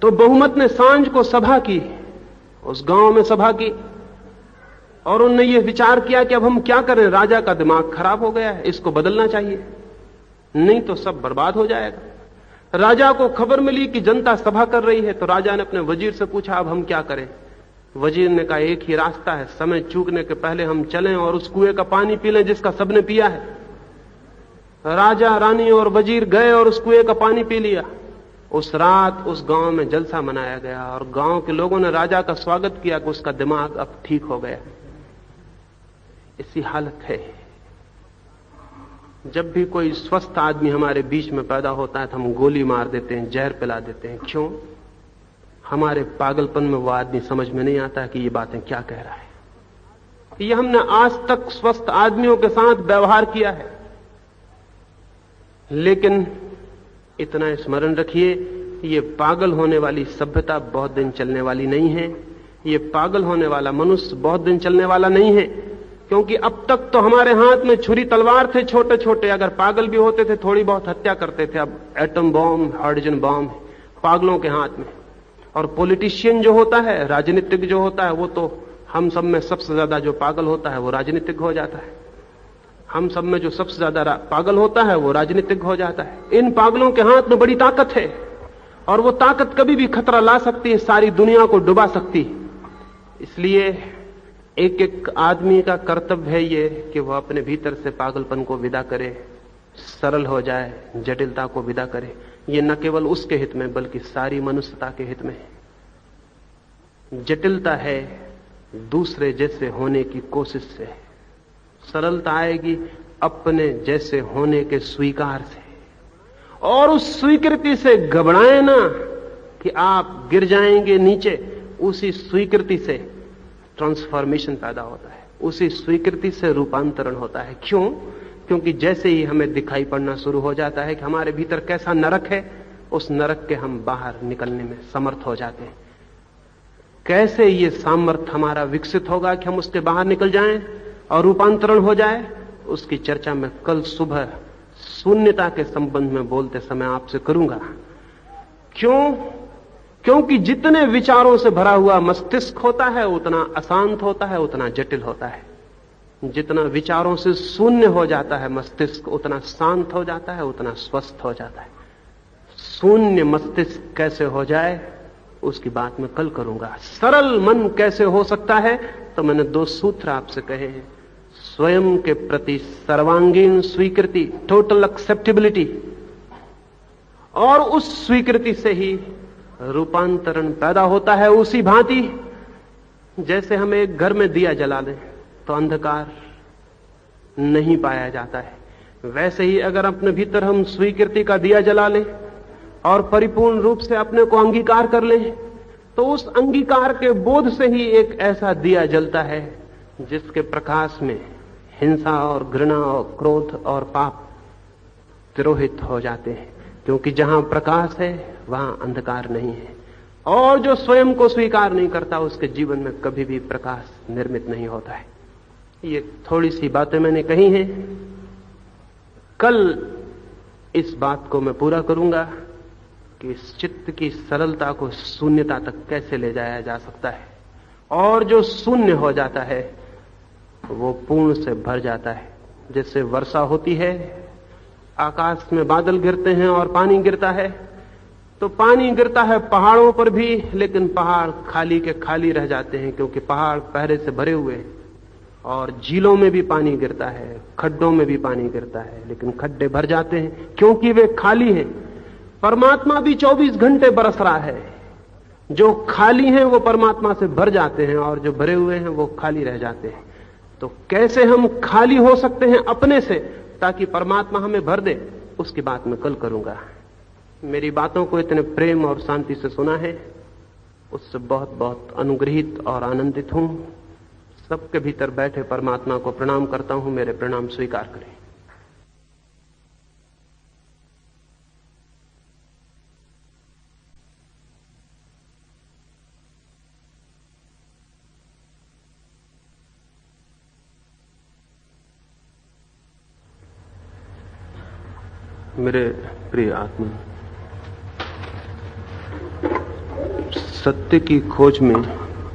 तो बहुमत ने सांझ को सभा की, उस गांव में सभा की, और उन्होंने ये विचार किया कि अब हम क्या करें, राजा का दिमाग खराब हो गया है, इसको बदलना चाहिए, नहीं तो सब बर्बाद हो जाएगा। राजा को खबर मिली कि जनता सभा कर रही है, तो राजा ने अपने वजीर से पूछा अब हम क्या करें। वजीर ने कहा एक ही रास्ता है, समय चूकने के पहले हम चलें और उस कुएं का पानी पी लें जिसका सबने पिया है। राजा, रानी और वजीर गए और उस कुएं का पानी पी लिया। उस रात उस गांव में जलसा मनाया गया और गांव के लोगों ने राजा का स्वागत किया कि उसका दिमाग अब ठीक हो गया। इसी हालत है। जब भी कोई स्वस्थ आदमी हमारे बीच में पैदा होता है तो हम गोली मार देते हैं, जहर पिला देते हैं। क्यों? हमारे पागलपन में वो आदमी समझ में नहीं आता कि ये बातें क्या कह रहा है। ये हमने आज तक स्वस्थ आदमियों के साथ व्यवहार किया है। लेकिन इतना स्मरण रखिए, ये पागल होने वाली सभ्यता बहुत दिन चलने वाली नहीं है। ये पागल होने वाला मनुष्य बहुत दिन चलने वाला नहीं है, क्योंकि अब तक तो हमारे हाथ में छुरी तलवार थे, छोटे छोटे। अगर पागल भी होते थे थोड़ी बहुत हत्या करते थे। अब एटम बॉम्ब, हाइड्रोजन बॉम्ब पागलों के हाथ में। और पॉलिटिशियन जो होता है, राजनीतिक जो होता है, वो तो हम सब में सबसे ज्यादा जो पागल होता है वो राजनीतिक हो जाता है। हम सब में जो सबसे ज्यादा पागल होता है वो राजनीतिक हो जाता है। इन पागलों के हाथ में बड़ी ताकत है, और वो ताकत कभी भी खतरा ला सकती है, सारी दुनिया को डुबा सकती है। इसलिए एक एक आदमी का कर्तव्य है ये कि वह अपने भीतर से पागलपन को विदा करे, सरल हो जाए, जटिलता को विदा करे। ये न केवल उसके हित में बल्कि सारी मनुष्यता के हित में है। जटिलता है दूसरे जैसे होने की कोशिश से, सरलता आएगी अपने जैसे होने के स्वीकार से। और उस स्वीकृति से घबराए ना कि आप गिर जाएंगे नीचे। उसी स्वीकृति से ट्रांसफॉर्मेशन पैदा होता है, उसी स्वीकृति से रूपांतरण होता है। क्यों? क्योंकि जैसे ही हमें दिखाई पड़ना शुरू हो जाता है कि हमारे भीतर कैसा नरक है, उस नरक के हम बाहर निकलने में समर्थ हो जाते हैं। कैसे ये सामर्थ्य हमारा विकसित होगा कि हम उसके बाहर निकल जाएं और रूपांतरण हो जाए, उसकी चर्चा मैं कल सुबह शून्यता के संबंध में बोलते समय आपसे करूंगा। क्यों? क्योंकि जितने विचारों से भरा हुआ मस्तिष्क होता है उतना अशांत होता है, उतना जटिल होता है। जितना विचारों से शून्य हो जाता है मस्तिष्क, उतना शांत हो जाता है, उतना स्वस्थ हो जाता है। शून्य मस्तिष्क कैसे हो जाए उसकी बात मैं कल करूंगा। सरल मन कैसे हो सकता है, तो मैंने 2 सूत्र आपसे कहे हैं। स्वयं के प्रति सर्वांगीण स्वीकृति, टोटल एक्सेप्टेबिलिटी, और उस स्वीकृति से ही रूपांतरण पैदा होता है। उसी भांति जैसे हम एक घर में दिया जला लें तो अंधकार नहीं पाया जाता है, वैसे ही अगर अपने भीतर हम स्वीकृति का दिया जला लें और परिपूर्ण रूप से अपने को अंगीकार कर लें, तो उस अंगीकार के बोध से ही एक ऐसा दिया जलता है जिसके प्रकाश में हिंसा और घृणा और क्रोध और पाप तिरोहित हो जाते हैं। क्योंकि जहां प्रकाश है वहां अंधकार नहीं है। और जो स्वयं को स्वीकार नहीं करता उसके जीवन में कभी भी प्रकाश निर्मित नहीं होता है। ये थोड़ी सी बातें मैंने कही हैं। कल इस बात को मैं पूरा करूंगा कि इस चित्त की सरलता को शून्यता तक कैसे ले जाया जा सकता है, और जो शून्य हो जाता है वो पूर्ण से भर जाता है। जैसे वर्षा होती है, आकाश में बादल गिरते हैं और पानी गिरता है, तो पानी गिरता है पहाड़ों पर भी, लेकिन पहाड़ खाली के खाली रह जाते हैं क्योंकि पहाड़ पहरे से भरे हुए हैं। और झीलों में भी पानी गिरता है, खड्डों में भी पानी गिरता है, लेकिन खड्डे भर जाते हैं क्योंकि वे खाली हैं। परमात्मा भी 24 घंटे बरस रहा है। जो खाली हैं वो परमात्मा से भर जाते हैं, और जो भरे हुए हैं वो खाली रह जाते हैं। तो कैसे हम खाली हो सकते हैं अपने से ताकि परमात्मा हमें भर दे, उसकी बात मैं कल करूंगा। मेरी बातों को इतने प्रेम और शांति से सुना है, उससे बहुत बहुत अनुग्रहित और आनंदित हूं। सबके भीतर बैठे परमात्मा को प्रणाम करता हूं। मेरे प्रणाम स्वीकार करें। मेरे प्रिय आत्मा, सत्य की खोज में